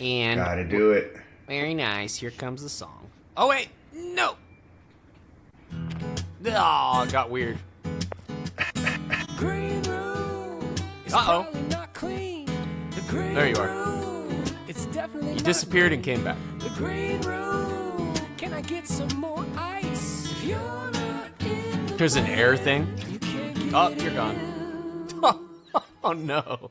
And gotta do it. very nice. Here comes the song. Oh, wait. No. Oh, it got weird. Green room is Uh-oh. probably not clean. The green There you are. room, it's definitely You not disappeared green. and came back. The green room, can I get some more ice? If you're not in the There's an air thing. you can't get Oh, you're gone. Oh, no.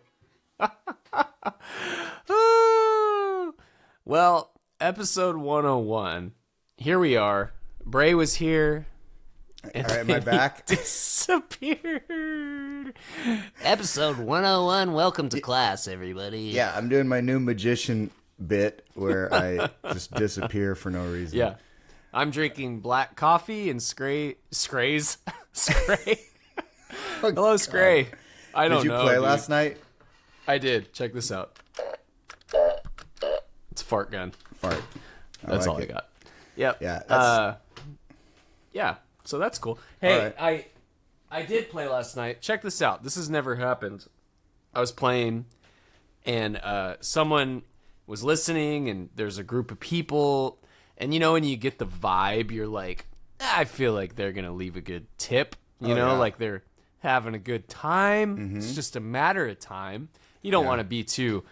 Well, episode 101. Here we are. Bray was here. All right, am I back? Disappeared. Episode 101. Welcome to class, everybody. Yeah, I'm doing my new magician bit where I just disappear for no reason. Yeah. I'm drinking black coffee and Scray. Hello, Scray. I don't Did you know. play dude. last night? I did. Check this out. It's a fart gun. Fart. That's like all it. I got. Yep. Yeah, Yeah. So that's cool. Hey, All right. I did play last night. Check this out. This has never happened. I was playing, and someone was listening, and there's a group of people, and you know when you get the vibe, you're like, I feel like they're gonna leave a good tip. You know, yeah. like they're having a good time. Mm-hmm. It's just a matter of time. You don't want to be too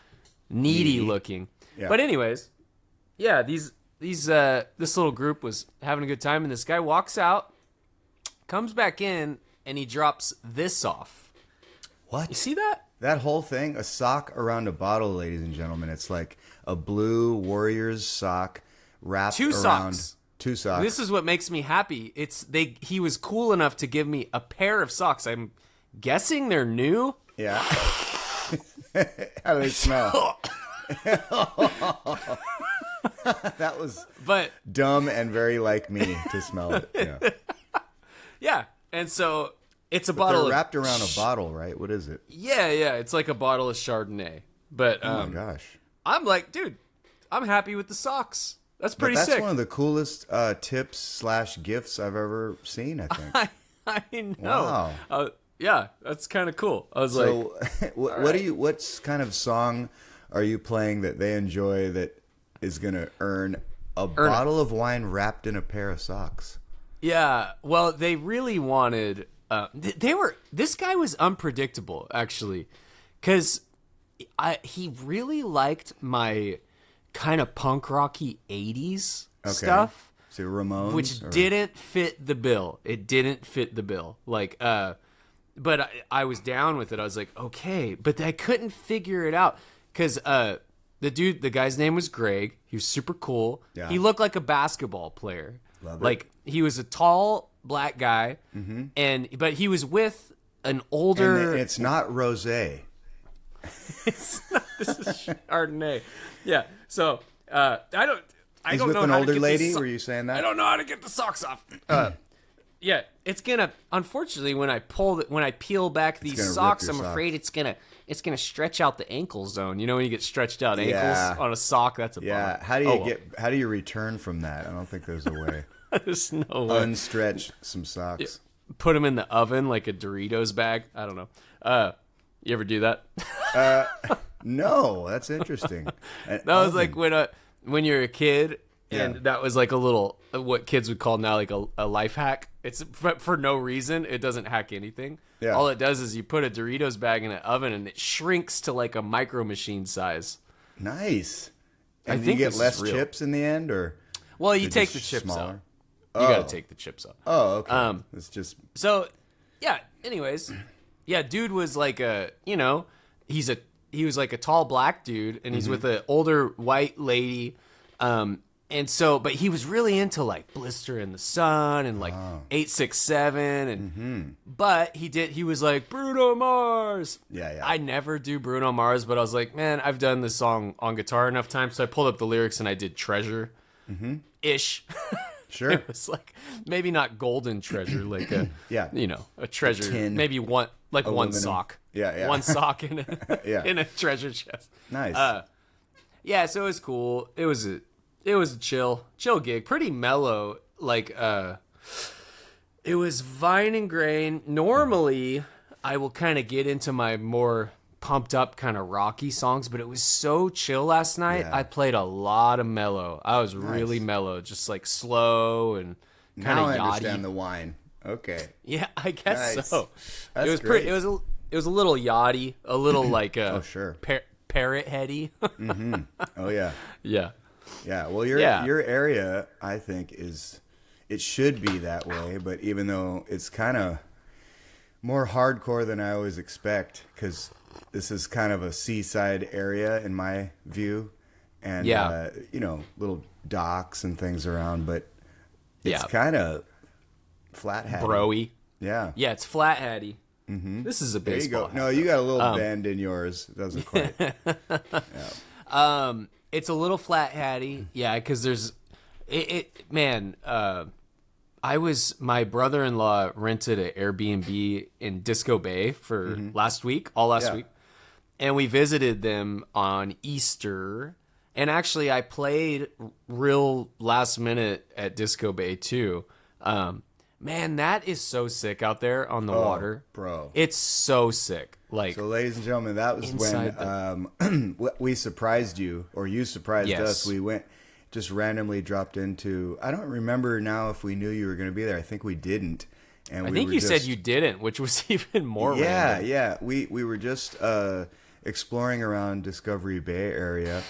needy looking. Yeah. But anyways, yeah, this little group was having a good time, and this guy walks out, comes back in, and he drops this off. What? You see that? That whole thing, a sock around a bottle, ladies and gentlemen. It's like a blue Warriors sock wrapped Two around socks. two socks. This is what makes me happy. He was cool enough to give me a pair of socks. I'm guessing they're new. Yeah. How do they smell? That was But dumb and very like me to smell it. Yeah. yeah, and so it's a They're bottle wrapped around a bottle, right? What is it? Yeah, it's like a bottle of Chardonnay. But Oh my gosh. I'm like, dude, I'm happy with the socks. That's But pretty that's sick. one of the coolest tips / gifts I've ever seen, I think. I know. Wow. Yeah, that's kind of cool. I was So, like, what kind of song are you playing that they enjoy that is going to earn a bottle of wine wrapped in a pair of socks? yeah. Well, they really wanted. This guy was unpredictable, actually, because he really liked my kind of punk rocky '80s stuff. So Ramones? Which or- didn't fit the bill. It didn't fit the bill. Like, but I was down with it. I was like, okay, but I couldn't figure it out because the guy's name was Greg. He was super cool. Yeah. He looked like a basketball player. Love it. Like he was a tall black guy, but he was with an older. And it's not rosé. This is Chardonnay. Yeah. So I don't. He's don't with know an how to older get lady? these Were you saying that? I don't know how to get the socks off. Yeah, it's gonna. Unfortunately, when I peel back these gonna rip socks, your I'm socks. afraid it's gonna stretch out the ankle zone. You know when you get stretched out ankles Yeah. on a sock, that's a Yeah. bummer. How do you return from that? I don't think there's a way. There's no way. Unstretch some socks. Put them in the oven like a Doritos bag. I don't know. You ever do that? No, that's interesting. That was like when you're a kid, and Yeah. that was like a little what kids would call now like a life hack. It's for no reason. It doesn't hack anything. Yeah. All it does is you put a Doritos bag in an oven and it shrinks to like a micro machine size. Nice. And think you this get less is real. chips in the end, or Well, you they're take the just chips smaller? out. You got to take the chips out. Oh, okay. It's just So, yeah. Anyways, yeah, dude was like he was like a tall black dude, and he's with an older white lady. And so, but he was really into like Blister in the Sun and like 867, and but he was like Bruno Mars. Yeah. I never do Bruno Mars, but I was like, man, I've done this song on guitar enough times, so I pulled up the lyrics and I did Treasure, ish. Sure. It was like maybe not golden treasure, like a Yeah. a treasure, tin. maybe one Aluminum. sock, Yeah. one sock in a Yeah. in a treasure chest. Nice. Yeah, so it was cool. It was a chill gig, pretty mellow. Like it was Vine and Grain. Normally, I will kind of get into my more pumped up kind of rocky songs, but it was so chill last night. Yeah. I played a lot of mellow. I was really mellow, just like slow and kind Now of I yachty. understand the wine. Okay. Yeah, I guess Nice. so. That's it was great. It was a little yachty, a little like Oh, sure. Parrot heady. Oh, yeah. Yeah. Yeah. Well, your area, I think, it should be that way. But even though it's kind of more hardcore than I always expect, because this is kind of a seaside area in my view. And, little docks and things around. But it's kind of flat hatty. Broy. Yeah. Yeah, it's flat hatty. Mm-hmm. This is a There you baseball go. No, you got a little bend in yours. It doesn't quite. It's a little flat hatty. Yeah, because there's my brother-in-law rented an Airbnb in Disco Bay for last week, last week. And we visited them on Easter. And actually I played real last minute at Disco Bay too. Man, that is so sick out there on the water. Bro. It's so sick. Like, So, ladies and gentlemen, that was when we surprised you, or you surprised us. We just randomly dropped into. I don't remember now if we knew you were going to be there. I think we didn't. And I think you said you didn't, which was even more random. Yeah. We were just exploring around Discovery Bay area.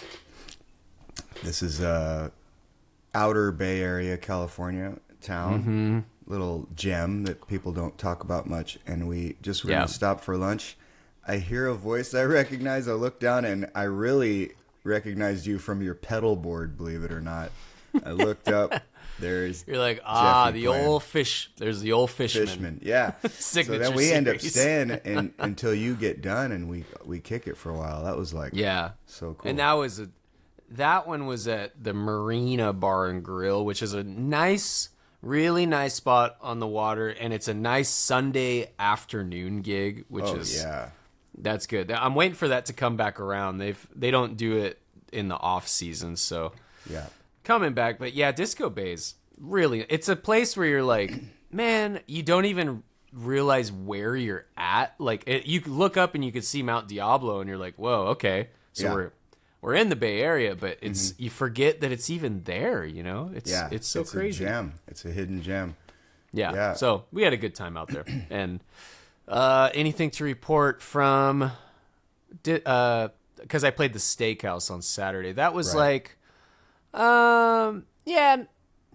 This is outer Bay Area, California town. Little gem that people don't talk about much. And we just were going to stop for lunch. I hear a voice I recognize. I look down and I really recognized you from your pedal board, believe it or not. I looked up. There's You're like, Jeffrey the playing. old fish. There's the old fishman. Fishman, yeah. Signature So then we end up series. staying until you get done, and we kick it for a while. That was like so cool. And that one was at the Marina Bar and Grill, which is a nice, really nice spot on the water, and it's a nice Sunday afternoon gig, which that's good. I'm waiting for that to come back around. They don't do it in the off season, so coming back. But yeah, Disco Bay's really, it's a place where you're like, man, you don't even realize where you're at. Like you could look up and you could see Mount Diablo, and you're like, whoa, okay, so we're in the Bay Area, but it's you forget that it's even there. You know, it's so crazy. A gem. It's a hidden gem. Yeah. So we had a good time out there, and anything to report from? Because I played the steakhouse on Saturday. That was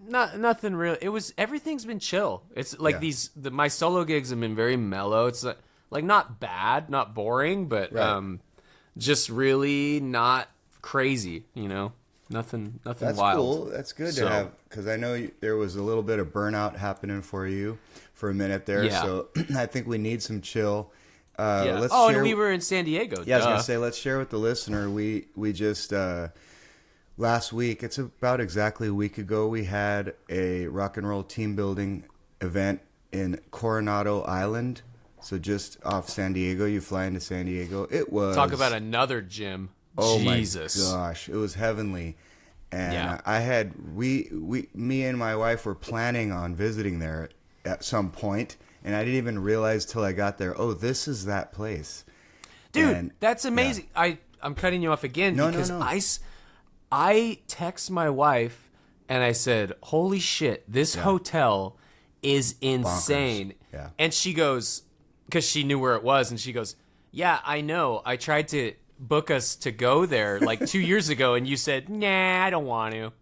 nothing real. It was, everything's been chill. It's like my solo gigs have been very mellow. It's like not bad, not boring, but just really not crazy. You know, nothing That's wild. Cool. That's good to have, because I know there was a little bit of burnout happening for you for a minute there. Yeah. So I think we need some chill. And we were in San Diego. Yeah, I was gonna say, let's share with the listener. We just last week, it's about exactly a week ago, we had a rock and roll team building event in Coronado Island. So just off San Diego, you fly into San Diego. It was, talk about another gym. Oh Jesus. My gosh, it was heavenly. And I had me and my wife were planning on visiting there at some point. And I didn't even realize till I got there, oh, this is that place. Dude, that's amazing. Yeah. I'm cutting you off again because I text my wife and I said, holy shit, this hotel is insane. Yeah. And she goes, because she knew where it was, and she goes, yeah, I know. I tried to book us to go there like 2 years ago, and you said, nah, I don't want to.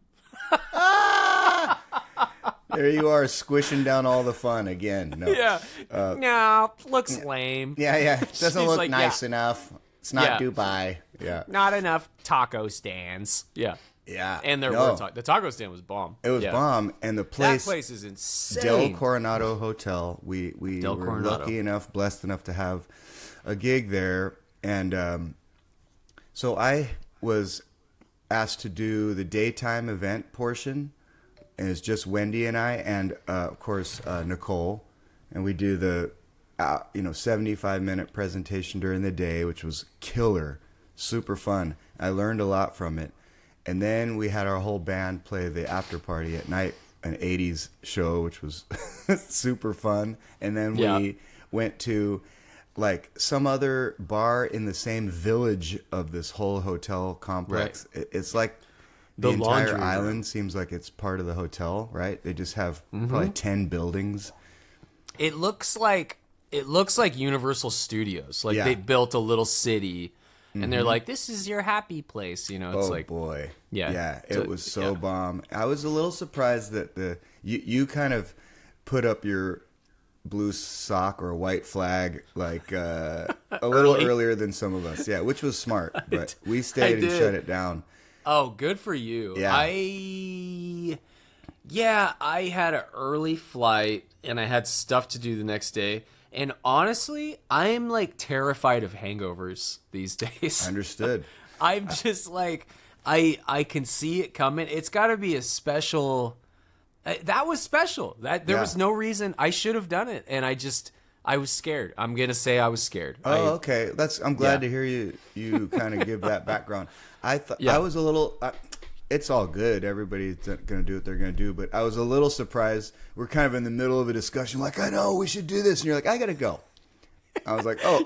There you are, squishing down all the fun again. No. Yeah. No, looks lame. Yeah. It doesn't She's look like, nice enough. It's not Dubai. Yeah. Not enough taco stands. Yeah. Yeah. And there were the taco stand was bomb. It was bomb. And the place, that place is insane. Del Coronado Hotel. We were lucky enough, blessed enough to have a gig there. And so I was asked to do the daytime event portion. And it's just Wendy and I, and of course Nicole, and we do the 75-minute presentation during the day, which was killer, super fun. I learned a lot from it, and then we had our whole band play the after party at night, an '80s show, which was super fun. And then we went to like some other bar in the same village of this whole hotel complex. It's like the entire island seems like it's part of the hotel, right? They just have probably 10 buildings. It looks like Universal Studios. Like they built a little city, and they're like, "This is your happy place." You know, it's like, boy, yeah. It was so bomb. I was a little surprised that you kind of put up your blue sock or white flag like a little earlier than some of us. Yeah, which was smart, but we stayed and shut it down. Oh, good for you. Yeah. I had an early flight and I had stuff to do the next day. And honestly, I'm like terrified of hangovers these days. Understood. I'm just like, I can see it coming. It's got to be a special. That was special. There was no reason I should have done it, and I was scared. I'm gonna say I was scared. Oh, okay. I'm glad to hear you kind of give that background. I was a little. It's all good. Everybody's gonna do what they're gonna do, but I was a little surprised. We're kind of in the middle of a discussion, like, I know we should do this, and you're like, I gotta go. I was like, oh,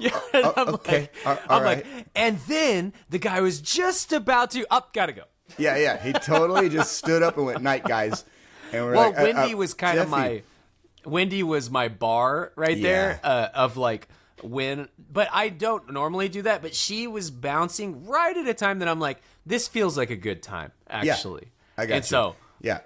okay, all right. Like, and then the guy was just about to gotta go. Yeah. He totally just stood up and went, night, guys. And we're like, Wendy was kind of Wendy was my bar right there of like but I don't normally do that. But she was bouncing right at a time that I'm like, this feels like a good time, actually. Yeah, I got and you. So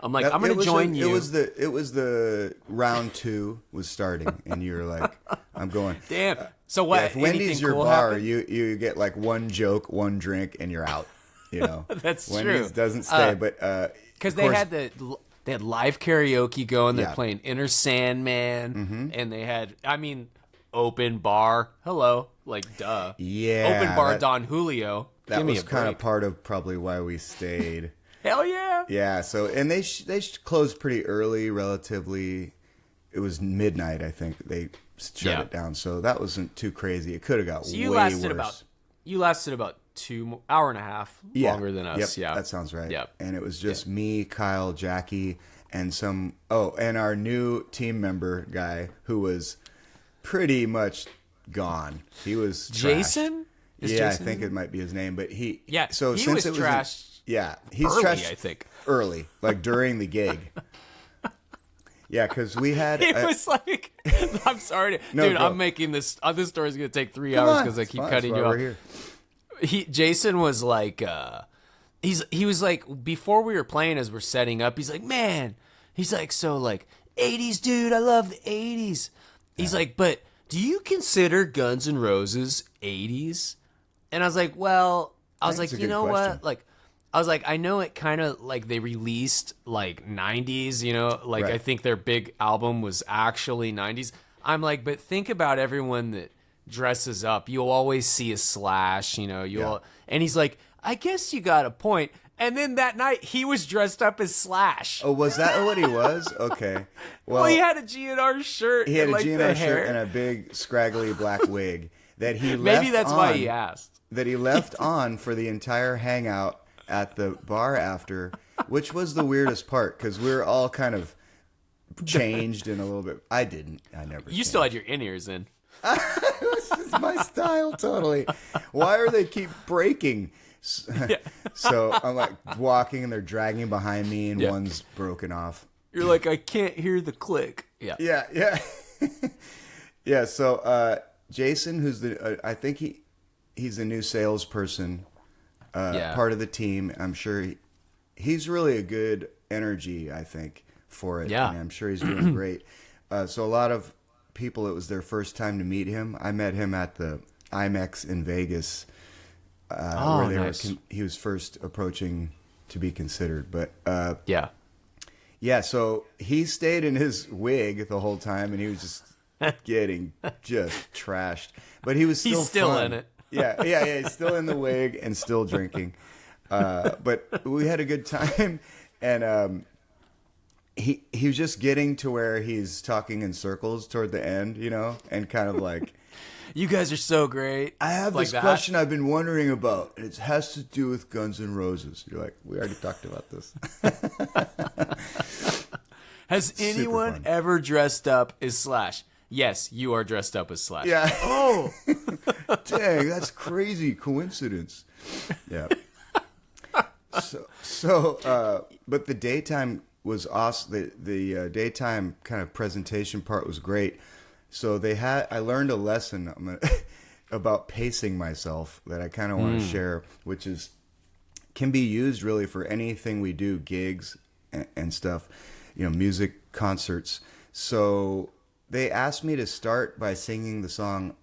I'm like, I'm going to join you. It was the round 2 was starting, and you were like, I'm going. Damn. So what? If Wendy's your bar, you get like one joke, one drink, and you're out. You know, that's Wendy's true. Doesn't stay, but because they had live karaoke going. They're playing Inner Sandman, and they had, open bar. Hello, like duh. Yeah, open bar. Don Julio. That was kind of part of probably why we stayed. Hell yeah. Yeah. So and they closed pretty early, relatively. It was midnight, I think. They shut it down, so that wasn't too crazy. It could have got way worse. You lasted about 2 hour and a half longer than us. Yep, that sounds right. Yep. And it was just me, Kyle, Jackie, and and our new team member guy who was pretty much gone. He was Jason? Jason? I think it might be his name, but he So he since was trashed. He's early, trashed I think. Early, like during the gig. Yeah, because we had. It was like, I'm sorry, dude. I'm making this. This story's gonna take 3 hours because I keep cutting you off. Jason was like, he was like, before we were playing, as we're setting up, he's like, man, he's like, so like 80s, dude. I love the 80s. He's like, but do you consider Guns N' Roses 80s? And I was like, well, you know what, like. I was like, I know it kind of like they released like 90s, you know, like I think their big album was actually 90s. I'm like, but think about everyone that dresses up. You'll always see a Slash, you know, and he's like, I guess you got a point. And then that night he was dressed up as Slash. Oh, was that what he was? Okay. Well, he had a GNR shirt. He had a GNR shirt and a big scraggly black wig that he left Maybe that's why he asked. That he left on for the entire hangout at the bar after, which was the weirdest part because we were all kind of changed in a little bit. I didn't. I never. You still had your in-ears in. This is my style, totally. Why are they keep breaking? So I'm like walking and they're dragging behind me and one's broken off. You're like, I can't hear the click. Yeah. Yeah. So Jason, who's I think he's the new salesperson. Part of the team. I'm sure he's really a good energy, I think, for it. Yeah. And I'm sure he's doing great. So a lot of people, it was their first time to meet him. I met him at the IMEX in Vegas where nice. He was first approaching to be considered. But yeah, so he stayed in his wig the whole time, and he was just getting just trashed. But he was still fun. In it. Yeah, he's still in the wig and still drinking. But we had a good time, and he was just getting to where he's talking in circles toward the end, you know, and kind of like, you guys are so great. I have like this question I've been wondering about, and it has to do with Guns N' Roses. You're like, we already talked about this. Has anyone ever dressed up as Slash? yes, you are dressed up as Slash. Yeah. Oh, Dang, that's crazy coincidence. Yeah. But the daytime was awesome. The daytime kind of presentation part was great. So I learned a lesson about pacing myself that I kind of want to share, which can be used really for anything we do, gigs and stuff, music, concerts. So they asked me to start by singing the song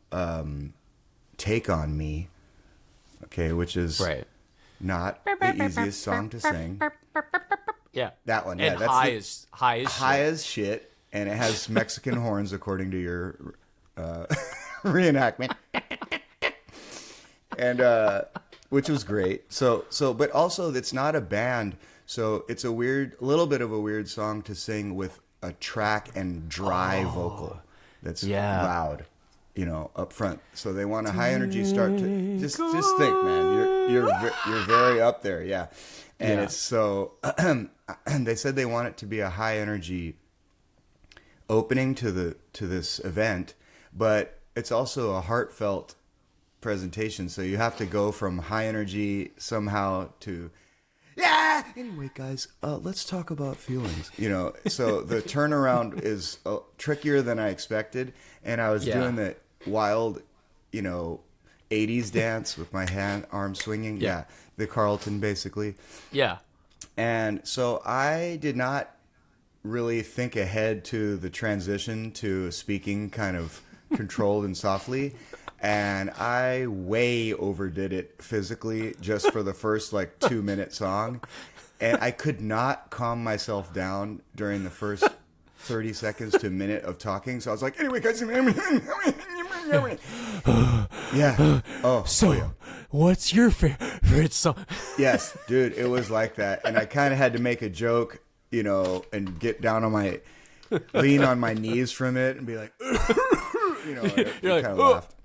Take On Me, okay, which is not the easiest song to sing. Yeah. That one, yeah. And That's high as shit, and it has Mexican horns according to your reenactment. And which was great. So but also it's not a band, so it's a little bit of a weird song to sing with a track and dry vocal that's loud, up front. So they want a high energy start to just think, man, you're very up there, yeah. And it's so they said they want it to be a high energy opening to this event, but it's also a heartfelt presentation, so you have to go from high energy somehow to anyway guys, let's talk about feelings, so the turnaround is trickier than I expected, and I was doing the wild 80s dance with my arm swinging, the Carlton basically, and so I did not really think ahead to the transition to speaking kind of controlled and softly. And I way overdid it physically just for the first 2-minute song. And I could not calm myself down during the first 30 seconds to a minute of talking. So I was like, anyway, guys. Yeah. What's your favorite song? Yes, dude, it was like that. And I kind of had to make a joke, and get down on lean on my knees from it and be like, I kind of laughed.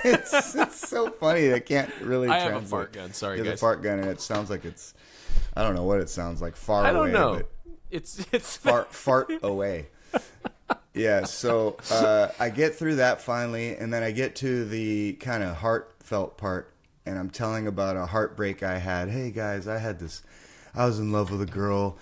It's so funny. I can't really. I have a fart gun. Sorry, guys. A fart gun, and it sounds like I don't know what it sounds like. Far away. I don't know. But it's fart away. Yeah. So I get through that finally, and then I get to the kind of heartfelt part, and I'm telling about a heartbreak I had. Hey guys, I was in love with a girl.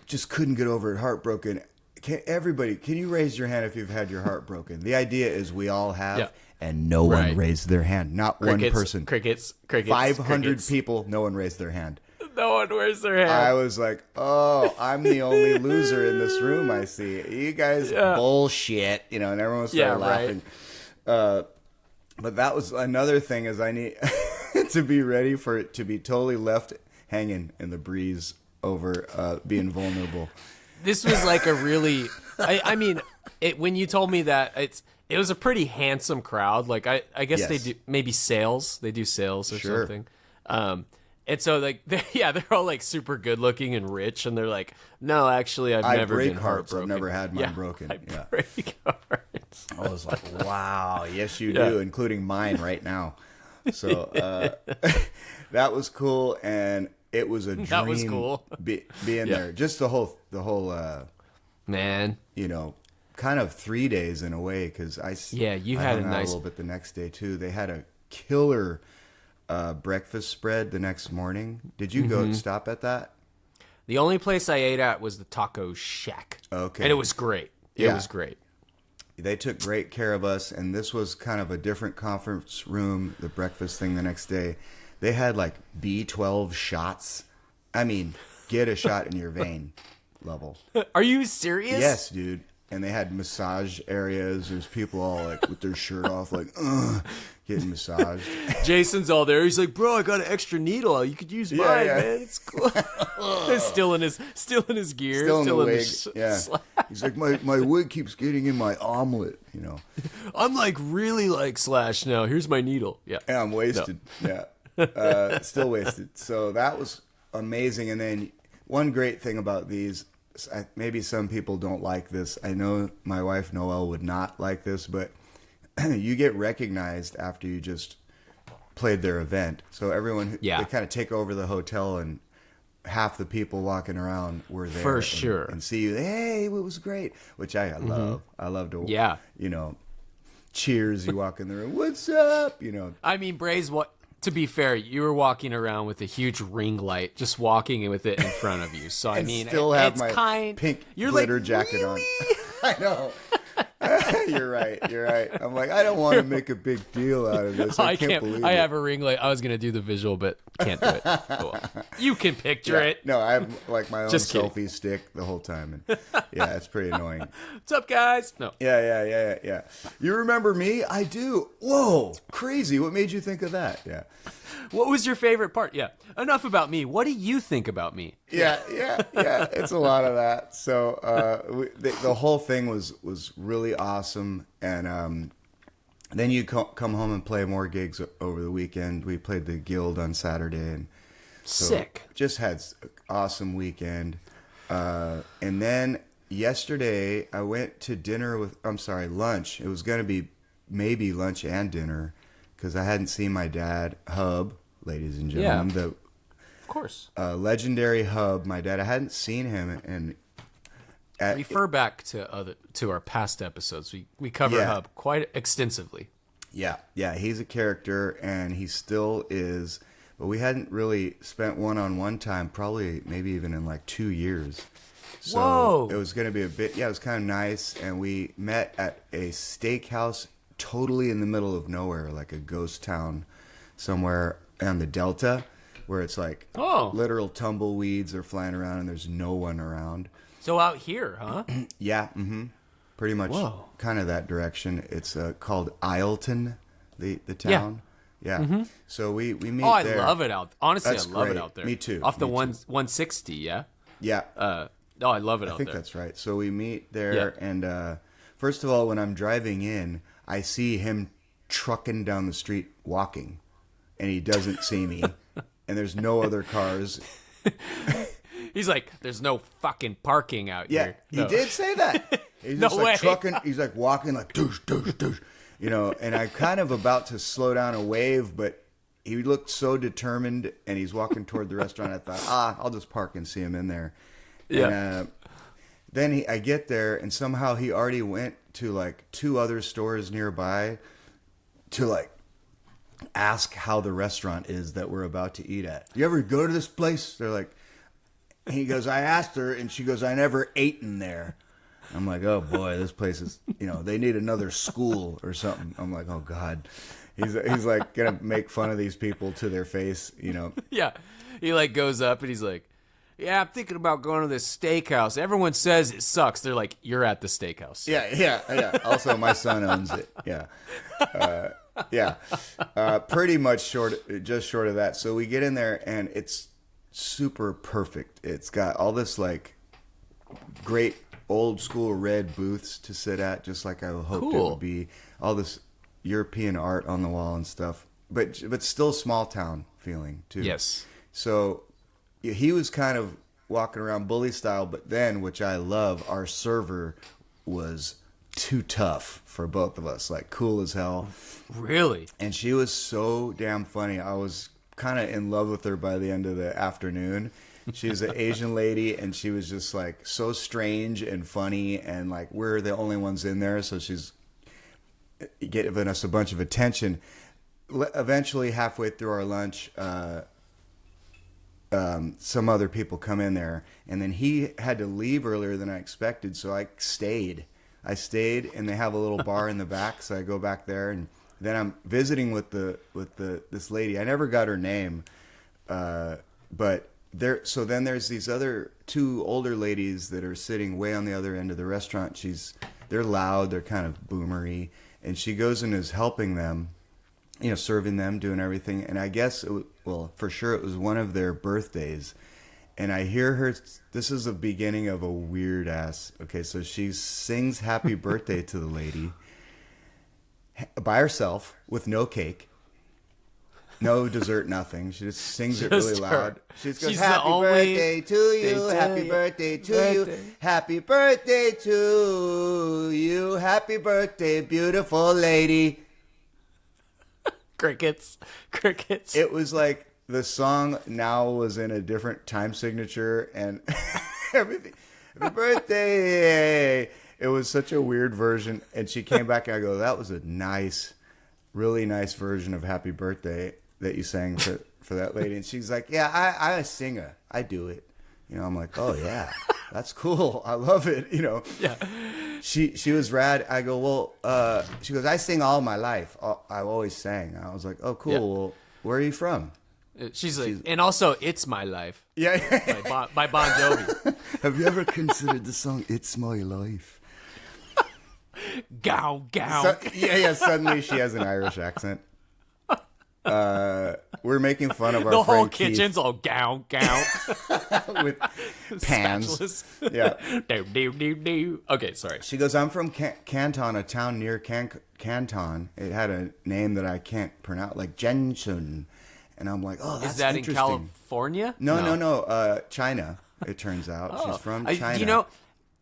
Just couldn't get over it. Heartbroken. Can you raise your hand if you've had your heart broken? The idea is we all have, and no one raised their hand. Not one person. Crickets. 500 people, no one raised their hand. No one raised their hand. I was like, oh, I'm the only loser in this room, I see. You guys bullshit, and everyone started laughing. But that was another thing is I need to be ready for it to be totally left hanging in the breeze over being vulnerable. This was like a really, I mean, when you told me that, it was a pretty handsome crowd. Like I guess they do maybe sales. They do sales or something. And so they're all super good looking and rich, and they're like, no, actually, I've never been heartbroken. I've never had mine broken. I break hearts. I was like, wow, yes you do, including mine right now. So that was cool, and it was a dream. That was cool. Being there, just the whole man, kind of 3 days in a way, because you had a nice a little bit the next day too. They had a killer breakfast spread the next morning. Did you go stop at that? The only place I ate at was the Taco Shack. Okay, and it was great. It was great. They took great care of us, and this was kind of a different conference room. The breakfast thing the next day. They had B12 shots. I mean, get a shot in your vein level. Are you serious? Yes, dude. And they had massage areas. There's people all with their shirt off, getting massaged. Jason's all there. He's like, bro, I got an extra needle. You could use mine, man. It's cool. still in his gear. Still in the wig. He's like, my wig keeps getting in my omelet, I'm really Slash now. Here's my needle. Yeah. And I'm wasted. No. Yeah. Still wasted. So that was amazing. And then one great thing about these, maybe some people don't like this. I know my wife Noelle would not like this, but you get recognized after you just played their event. So everyone, they kind of take over the hotel and half the people walking around were there For sure. and see you. Hey, it was great, which I love. I love to, cheers. You walk in the room. What's up? I mean, Bray's what? To be fair, you were walking around with a huge ring light, just walking with it in front of you. So I mean, still have it's my pink glitter jacket on. I know. You're right. I'm like, I don't want to make a big deal out of this. I can't believe it. I have a ring light. I was gonna do the visual, but can't do it. Oh, well. You can picture it. No, I have like my own Just selfie kidding. stick the whole time, and it's pretty annoying. What's up, guys? No. Yeah. You remember me? I do. Whoa, crazy! What made you think of that? Yeah. What was your favorite part? Yeah. Enough about me. What do you think about me? Yeah. It's a lot of that. So the whole thing was really awesome, and then you come home and play more gigs over the weekend. We played the Guild on Saturday, and Sick. Just had an awesome weekend. And then yesterday I went to lunch. It was going to be maybe lunch and dinner because I hadn't seen my dad, Hub, ladies and gentlemen. Of course. Legendary Hub, my dad. I hadn't seen him, and refer back to our past episodes. We cover Hub quite extensively. Yeah, he's a character, and he still is. But we hadn't really spent one-on-one time, probably maybe even in like 2 years. So Whoa. It was going to be a bit. Yeah, it was kind of nice, and we met at a steakhouse, totally in the middle of nowhere, like a ghost town somewhere on the Delta, where it's like literal tumbleweeds are flying around and there's no one around. So out here, huh? Yeah, pretty much kind of that direction. It's called Isleton, the town. Yeah. So we meet there. I love it out. Honestly, That's I love great. it out there. Me too. Off the 160, yeah? Yeah. I love it out there. I think that's right. So we meet there, and first of all, when I'm driving in, I see him trucking down the street walking, and he doesn't see me, and there's no other cars. He's like, there's no fucking parking out here. Yeah, he did say that. He's No just like way. trucking. He's like walking like douche, douche, douche. And I'm kind of about to slow down a wave, but he looked so determined, and he's walking toward the restaurant. I thought, I'll just park and see him in there. Yeah. And, then I get there, and somehow he already went to like 2 other stores nearby to like ask how the restaurant is that we're about to eat at. You ever go to this place? They're like, he goes, I asked her, and she goes, I never ate in there. I'm like, oh boy, this place is, they need another school or something. I'm like, oh God. He's like gonna make fun of these people to their face, Yeah. He like goes up and he's like, yeah, I'm thinking about going to this steakhouse. Everyone says it sucks. They're like, you're at the steakhouse. Yeah. Also, my son owns it. Yeah. Pretty much just short of that. So we get in there, and it's super perfect. It's got all this like great old school red booths to sit at, just like I hoped it would be. All this European art on the wall and stuff, but still small town feeling too. Yes. So he was kind of walking around bully style, but then, which I love, our server was too tough for both of us, like cool as hell. Really? And she was so damn funny. I was kind of in love with her by the end of the afternoon. She was an Asian lady, and she was just like so strange and funny, and like we're the only ones in there, so she's giving us a bunch of attention. Eventually, halfway through our lunch, some other people come in there, and then he had to leave earlier than I expected, so I stayed, and they have a little bar in the back, so I go back there, and then I'm visiting with this lady. I never got her name, but so then there's these other 2 older ladies that are sitting way on the other end of the restaurant. They're loud, they're kind of boomery, and she goes and is helping them, serving them, doing everything. And I guess, for sure it was one of their birthdays. And I hear her, this is the beginning of a weird ass. Okay, so she sings happy birthday to the lady by herself with no cake, no dessert, nothing. She just sings it really loud. She just goes, She's happy birthday to you, happy birthday to you, happy birthday to you, happy birthday, beautiful lady. Crickets. It was like the song now was in a different time signature and everything. Happy birthday! It was such a weird version. And she came back and I go, that was a nice, really nice version of Happy Birthday that you sang for that lady. And she's like, yeah, I sing her. I do it. You know, I'm like, oh yeah, that's cool. I love it. You know, Yeah. She was rad. I go, well, she goes, I sing all my life. I've always sang. I was like, oh, cool. Yeah. Well, where are you from? She's like, and also, It's My Life Yeah. by Bon Jovi. Have you ever considered the song It's My Life? Gow, gow. So, yeah. Suddenly she has an Irish accent. We're making fun of our the friend whole Keith kitchen's all gow, gow. with pans. Spatulas. Yeah. Do. Okay, sorry. She goes, I'm from Canton, a town near Canton. It had a name that I can't pronounce, like Jensen. And I'm like, oh, that's Is that in interesting. California? No. China, it turns out. She's from China. You know,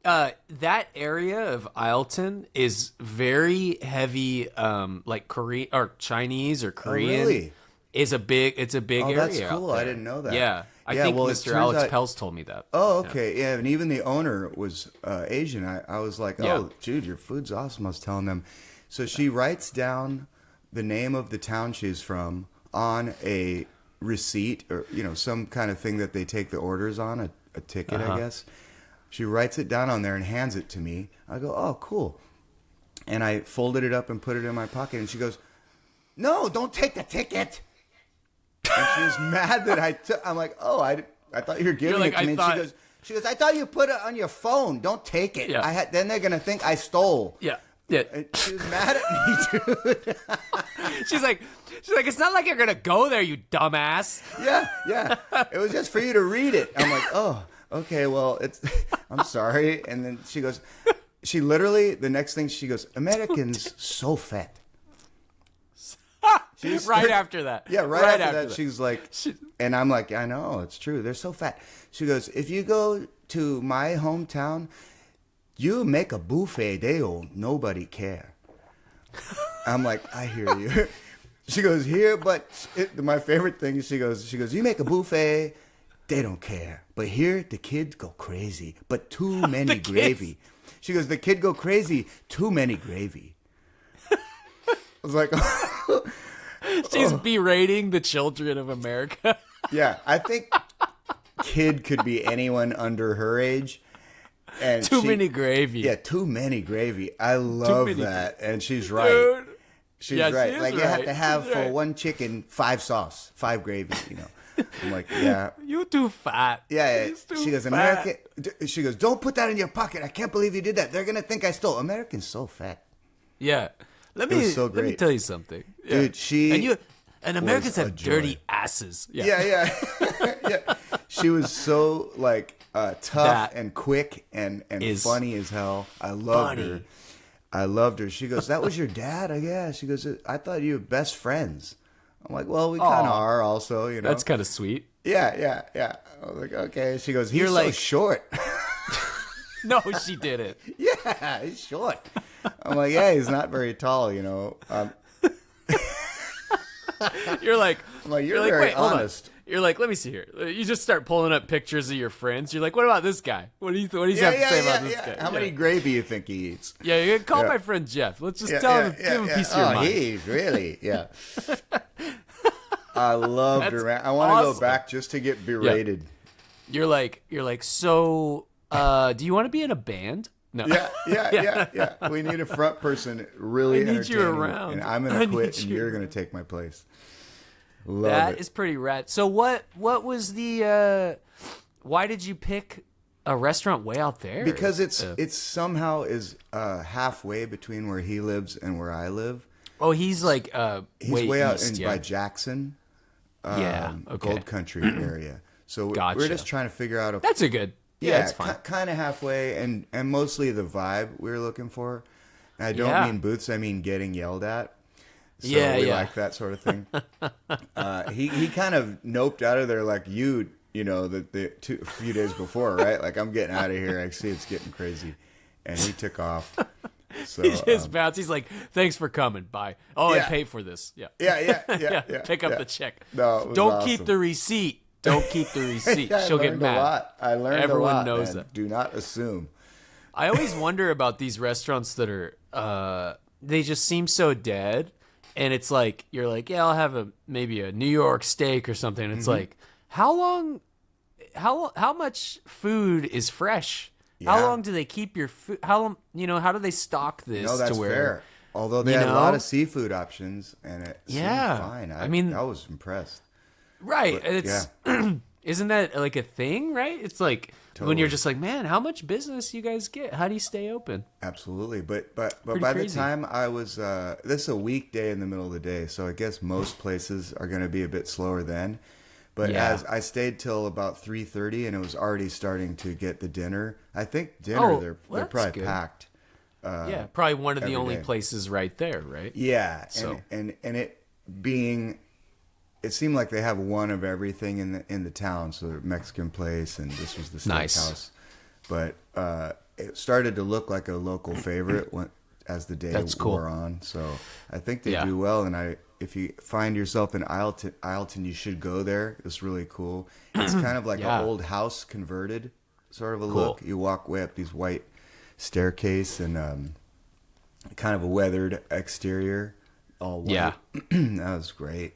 that area of Isleton is very heavy, like Korean or Chinese or Korean. Oh, really? It's a big area. That's out cool. there. I didn't know that. Yeah. I Yeah, think well, it Mr. turns Alex out- Pels told me that. Oh, okay. Yeah, and even the owner was Asian. I was like, oh, Yeah. dude, your food's awesome. I was telling them. So she writes down the name of the town she's from on a receipt or, you know, some kind of thing that they take the orders on, a ticket, I guess. She writes it down on there and hands it to me. I go, oh, cool. And I folded it up and put it in my pocket. And she goes, no, don't take the ticket. And she was mad that I took. I'm like, oh, I thought you were giving like, it to I me. thought- And she goes, I thought you put it on your phone. Don't take it. Yeah. Then they're gonna think I stole. Yeah. And she was mad at me, dude. She's like, it's not like you're gonna go there, you dumbass. Yeah. It was just for you to read it. I'm like, oh, okay. Well, I'm sorry. And then she goes, she literally the next thing she goes, Americans so fat. Right after that. Yeah, right after that, that. she's like, and I'm like, I know, it's true. They're so fat. She goes, if you go to my hometown, you make a buffet, they'll nobody care. I'm like, I hear you. She goes, here, but my favorite thing is she goes, you make a buffet, they don't care. But here, the kids go crazy, but too many gravy. She goes, the kid go crazy, too many gravy. I was like, She's berating the children of America. yeah, I think kid could be anyone under her age. And Too many gravy. Yeah, too many gravy. I love many that. And she's right. Dude. She's Yeah, she right. is Like, you have right. to have She's for right. one chicken, 5 sauce, 5 gravy, you know. I'm like, yeah. You too fat. Yeah, He's too she goes, fat. American. She goes, don't put that in your pocket. I can't believe you did that. They're going to think I stole. Americans so fat. Yeah. Let was so me great. tell you something. Yeah. Dude, and Americans a have joy. dirty asses. Yeah. Yeah. She was so, like, tough That and quick and is funny as hell. I loved her. I loved her. She goes, that was your dad, I guess. She goes, I thought you were best friends. I'm like, well, we kind of are also, you know. That's kind of sweet. Yeah. I was like, okay. She goes, You're he's like- so short. No, she didn't. Yeah, he's short. I'm like, yeah, he's not very tall, you know. You're like, I'm like, you're very wait, hold on. honest. You're like, let me see here. You just start pulling up pictures of your friends. You're like, what about this guy? What do you have to say about this guy? How many gravy you think he eats? Yeah, you call Yeah. my friend Jeff. Let's just tell him, give him a piece of your mind. He's really, yeah. I loved her, man. I want to awesome. go back just to get berated. You're like, so, do you want to be in a band? No. Yeah. We need a front person really I need you entertaining, around. and I'm I going to need quit, and you you're going to take my place. Love That it. is pretty rad. So what was the why did you pick a restaurant way out there? Because it's somehow is halfway between where he lives and where I live. Oh, he's like He's way way out east, in, yeah. by Jackson, Yeah, okay. Gold Country area. So Gotcha. we're just trying to figure out a That's a good. Yeah, it's fine. kind of halfway, and mostly the vibe we were looking for. And I don't Yeah. mean booths; I mean getting yelled at. So Yeah, we yeah. like that sort of thing. He kind of noped out of there like you know, a few days before, right? Like, I'm getting out of here. I see it's getting crazy, and he took off. So he just bounced. He's like, "Thanks for coming. Bye. Oh, I Yeah. pay for this. Yeah, yeah. Pick up the check. No, it was don't awesome. keep the receipt. Don't keep the receipt. Yeah, She'll get mad. I learned Everyone a lot. knows Man. that. Do not assume. I always wonder about these restaurants that are, they just seem so dead. And it's like, you're like, yeah, I'll have maybe a New York steak or something. And it's like, how much food is fresh? Yeah. How long do they keep your food? How do they stock this No, that's to where? fair. Although they had a lot of seafood options, and it seemed fine. I mean, I was impressed. Right. But, it's isn't that like a thing, right? It's like when you're just like, man, how much business you guys get? How do you stay open? Absolutely. But by crazy. the time I was this is a weekday in the middle of the day, so I guess most places are going to be a bit slower then. But as I stayed till about 3:30 and it was already starting to get the dinner. I think dinner they're probably good. packed. Probably one of the every only day. places right there, right? Yeah, So- and it being, it seemed like they have one of everything in the town. So the Mexican place, and this was the steakhouse. Nice. But it started to look like a local favorite as the day That's cool. wore on. So I think they do well. And if you find yourself in Ileton, you should go there. It's really cool. It's kind of like Yeah. an old house converted sort of a look. You walk way up these white staircase and kind of a weathered exterior, all white. Yeah. That was great.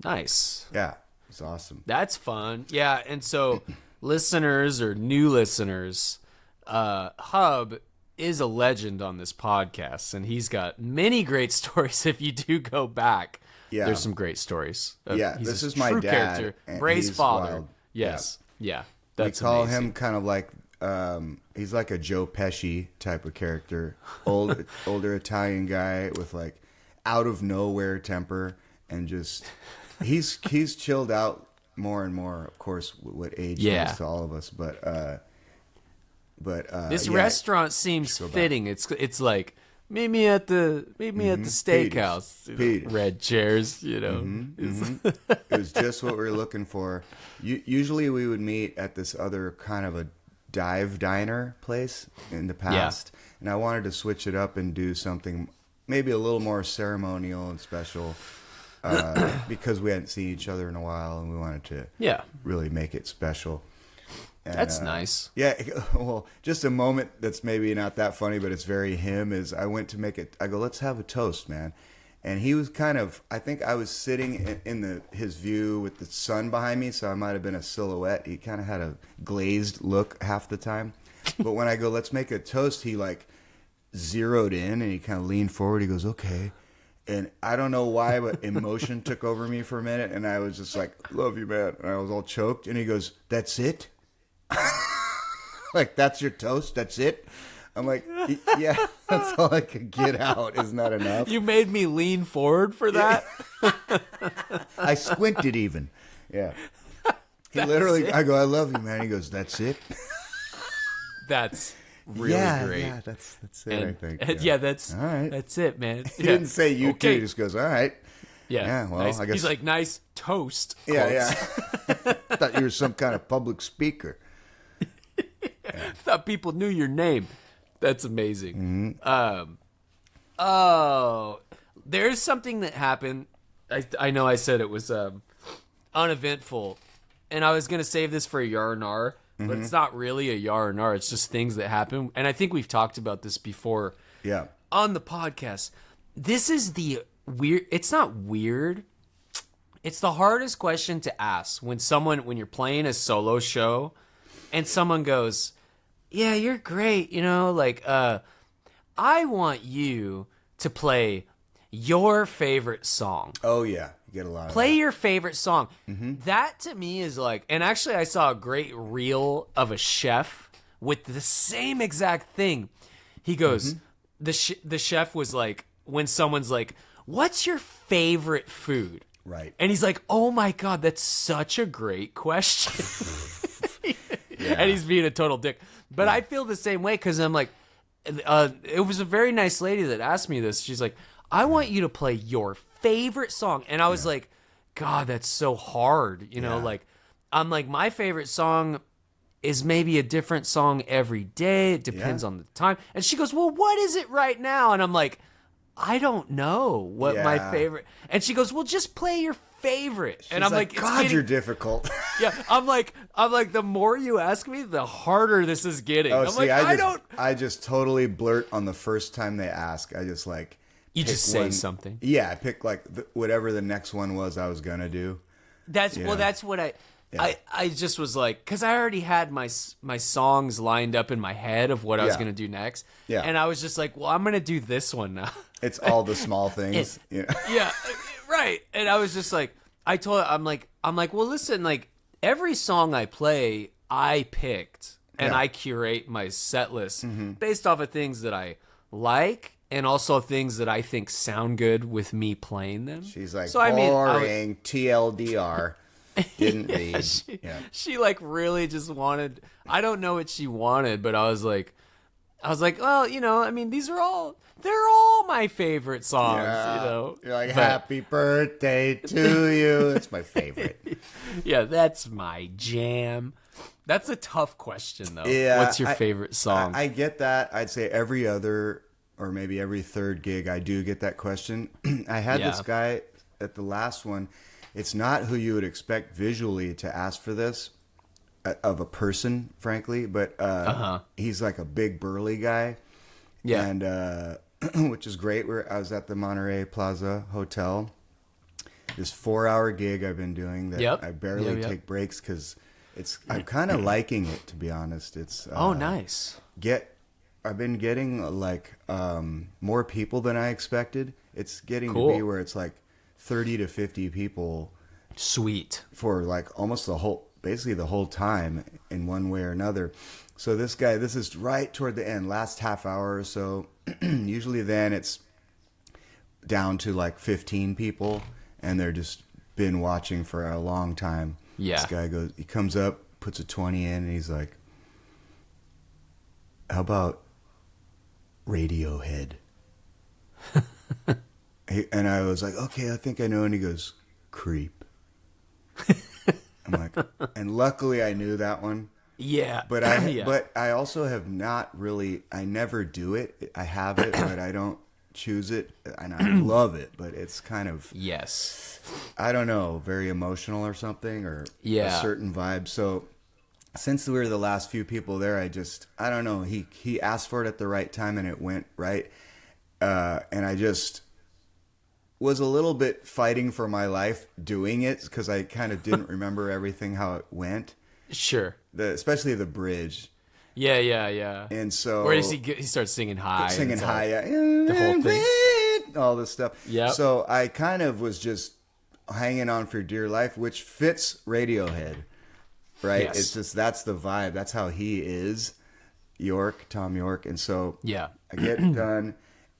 Nice. Yeah, it's awesome. That's fun. Yeah, and so listeners or new listeners, Hub is a legend on this podcast, and he's got many great stories. If you do go back, there's some great stories. He's this a is my true dad. character, And Bray's he's father. wild. Yes, yeah. We That's call amazing. him kind of like he's like a Joe Pesci type of character, older Italian guy with like out of nowhere temper, and just he's chilled out more and more. Of course, what age does to all of us, but this restaurant seems fitting. It's like meet me at the steakhouse. Peters. Red chairs, you know. It was just what we were looking for. Usually we would meet at this other kind of a dive diner place in the past, and I wanted to switch it up and do something maybe a little more ceremonial and special because we hadn't seen each other in a while, and we wanted to really make it special. And, That's nice. Yeah, well, just a moment that's maybe not that funny, but it's very him, is I went to make it, I go, let's have a toast, man. And he was kind of, I think I was sitting in his view with the sun behind me, so I might have been a silhouette. He kind of had a glazed look half the time. But when I go, let's make a toast, he like zeroed in and he kind of leaned forward. He goes, okay. And I don't know why, but emotion took over me for a minute, and I was just like, love you, man. And I was all choked, and he goes, that's it? Like, that's your toast? That's it? I'm like, yeah, that's all I could get out. Isn't that enough? You made me lean forward for that. I squinted even. Yeah. He literally, I go, I love you, man. He goes, that's it? That's really great. Yeah, that's it, And, I think. that's all right. That's it, man. He didn't say you too. He just goes, all right. Yeah. well, nice. I guess. He's like, nice toast. Yeah. quotes. I thought you were some kind of public speaker. Thought people knew your name. That's amazing. Mm-hmm. There's something that happened. I know I said it was uneventful, and I was gonna save this for a R&R, but it's not really a R&R. It's just things that happen, and I think we've talked about this before. Yeah. On the podcast. This is the weird. It's not weird. It's the hardest question to ask when you're playing a solo show, and someone goes, yeah, you're great, you know, like, I want you to play your favorite song. Oh, yeah. You get a lot of Play that. your favorite song. That to me is like, and actually I saw a great reel of a chef with the same exact thing. He goes, the chef was like, when someone's like, what's your favorite food? Right. And he's like, oh my God, that's such a great question. And he's being a total dick. But I feel the same way because I'm like, it was a very nice lady that asked me this. She's like, I want you to play your favorite song. And I was like, God, that's so hard. You know, like, I'm like, my favorite song is maybe a different song every day. It depends on the time. And she goes, well, what is it right now? And I'm like, I don't know what my favorite. And she goes, well, just play your favorite. And I'm like, God, you're difficult. Yeah, I'm like, the more you ask me, the harder this is getting. Oh, I'm like, I just totally blurt on the first time they ask. I just like. You just say something. Yeah, I pick like whatever the next one was I was gonna do. That's what I just was like, because I already had my songs lined up in my head of what I was gonna do next. Yeah, and I was just like, well, I'm gonna do this one now. It's all the small things. Yeah, right. And I was just like, I'm like, well, listen, like every song I play, I picked and I curate my set list based off of things that I like. And also things that I think sound good with me playing them. She's like, so, boring, TLDR. Didn't read. She like really just wanted, I don't know what she wanted, but I was like, well, I mean, they're all my favorite songs, You're like, happy birthday to you. It's my favorite. Yeah, that's my jam. That's a tough question, though. Yeah, what's your favorite song? I get that. I'd say every other or maybe every third gig, I do get that question. I had this guy at the last one. It's not who you would expect visually to ask for this of a person, frankly, but he's like a big burly guy. Yeah. And which is great. I was at the Monterey Plaza Hotel. This 4-hour gig I've been doing that I barely take breaks because I'm kind of liking it, to be honest. It's nice. I've been getting like more people than I expected. It's getting to be where it's like 30 to 50 people. Sweet. For like almost basically the whole time in one way or another. So this is right toward the end, last half hour or so. Usually then it's down to like 15 people and they're just been watching for a long time. Yeah. This guy he comes up, puts a 20 in and he's like, how about Radiohead? And I was like, okay, I think I know. And he goes, Creep. I'm like, and luckily I knew that one. Yeah. But but I also have not really, I never do it. I have it, but I don't choose it. And I love it, but it's kind of, I don't know, very emotional or something, or a certain vibe. So since we were the last few people there, I don't know. He asked for it at the right time and it went right. And I just was a little bit fighting for my life doing it because I kind of didn't remember everything, how it went. Sure. Especially the bridge. Yeah. And so. Where does he starts singing high. Singing high, the whole thing. All this stuff. Yeah. So I kind of was just hanging on for dear life, which fits Radiohead. Right? Yes. It's just, that's the vibe. That's how he is. Tom York. And so I get done,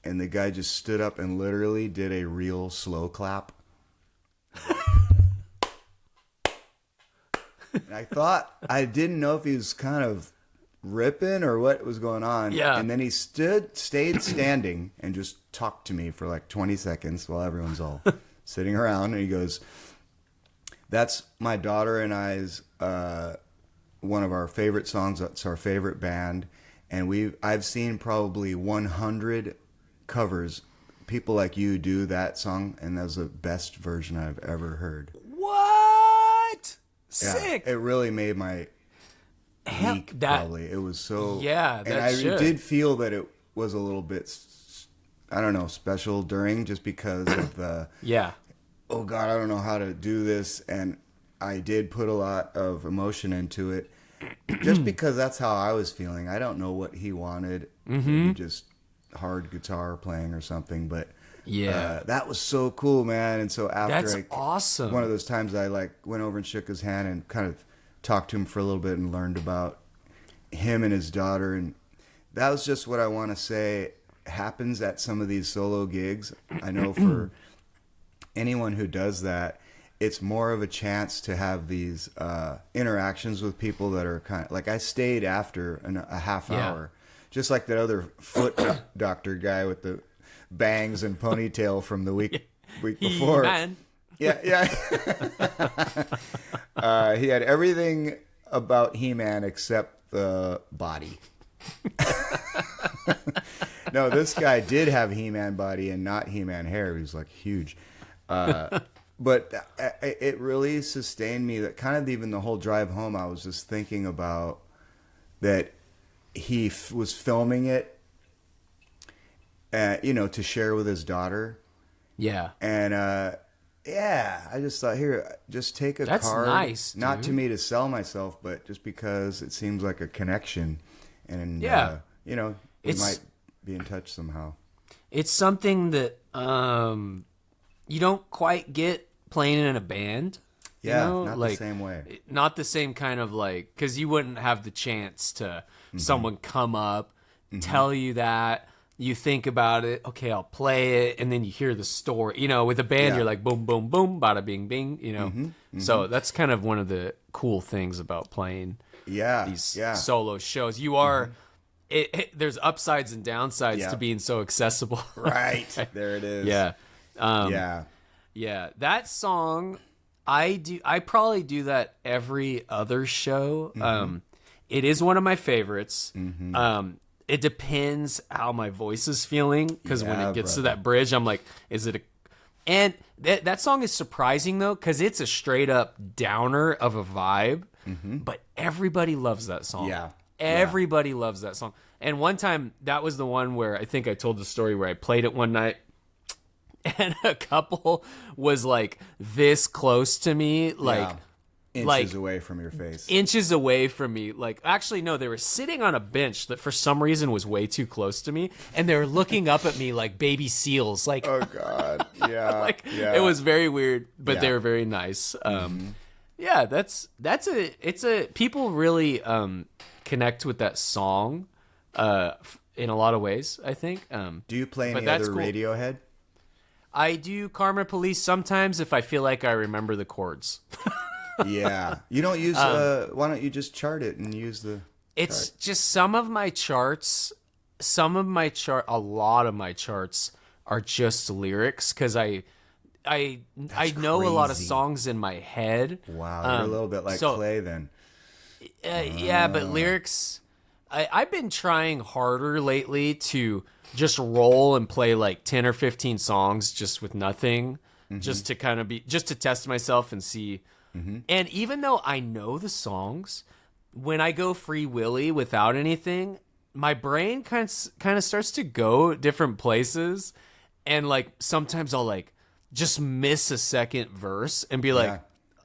and the guy just stood up and literally did a real slow clap. And I didn't know if he was kind of ripping or what was going on. Yeah. And then he stayed standing and just talked to me for like 20 seconds while everyone's all sitting around. And he goes, that's my daughter and I's one of our favorite songs. That's our favorite band, and I've seen probably 100 covers. People like you do that song, and that's the best version I've ever heard. What? Sick! It really made my week. Probably it was so. Yeah, and I did feel that it was a little bit, I don't know, special during just because of the. Oh God, I don't know how to do this. And I did put a lot of emotion into it just because that's how I was feeling. I don't know what he wanted. Maybe just hard guitar playing or something, but that was so cool, man. And so after awesome. One of those times I went over and shook his hand and kind of talked to him for a little bit and learned about him and his daughter. And that was just what I want to say happens at some of these solo gigs. I know for anyone who does that, it's more of a chance to have these interactions with people that are kind of like, I stayed after a half hour, just like that other foot doctor guy with the bangs and ponytail from the week before. Man. Yeah. He had everything about He-Man except the body. No, this guy did have He-Man body and not He-Man hair. He was like huge. But it really sustained me. That kind of even the whole drive home, I was just thinking about that he was filming it, to share with his daughter. Yeah. And I just thought, here, just take a That's card. nice, dude. Not to me to sell myself, but just because it seems like a connection, and we might be in touch somehow. It's something that you don't quite get playing in a band. Yeah, you know? not like, the same way. Not the same kind of like, because you wouldn't have the chance to someone come up, tell you that. You think about it, okay, I'll play it, and then you hear the story. You know, with a band, you're like, boom, boom, boom, bada bing, bing, you know. So that's kind of one of the cool things about playing these solo shows. You are, there's upsides and downsides to being so accessible. Right. There it is. Yeah. Yeah. That song, I probably do that every other show. It is one of my favorites. It depends how my voice is feeling, because when it gets to that bridge, I'm like, is it a... And that song is surprising, though, because it's a straight-up downer of a vibe, but everybody loves that song. Yeah. Everybody loves that song. And one time, that was the one where I think I told the story where I played it one night, and a couple was, like, this close to me, like... Inches away from your face. Inches away from me. Like, actually, no, they were sitting on a bench that for some reason was way too close to me. And they were looking up at me like baby seals. Like, oh, God. Yeah. It was very weird, but they were very nice. Yeah, people really connect with that song in a lot of ways, I think. Do you play any other Radiohead? I do Karma Police sometimes if I feel like I remember the chords. Yeah, you don't use. Why don't you just chart it and use the? It's just some of my charts. A lot of my charts are just lyrics because I know a lot of songs in my head. Wow, you're a little bit like Clay then. Yeah, but lyrics. I've been trying harder lately to just roll and play like 10 or 15 songs just with nothing, just to kind of just to test myself and see. And even though I know the songs, when I go free willy without anything, my brain kind of starts to go different places, and like sometimes I'll like just miss a second verse and be like,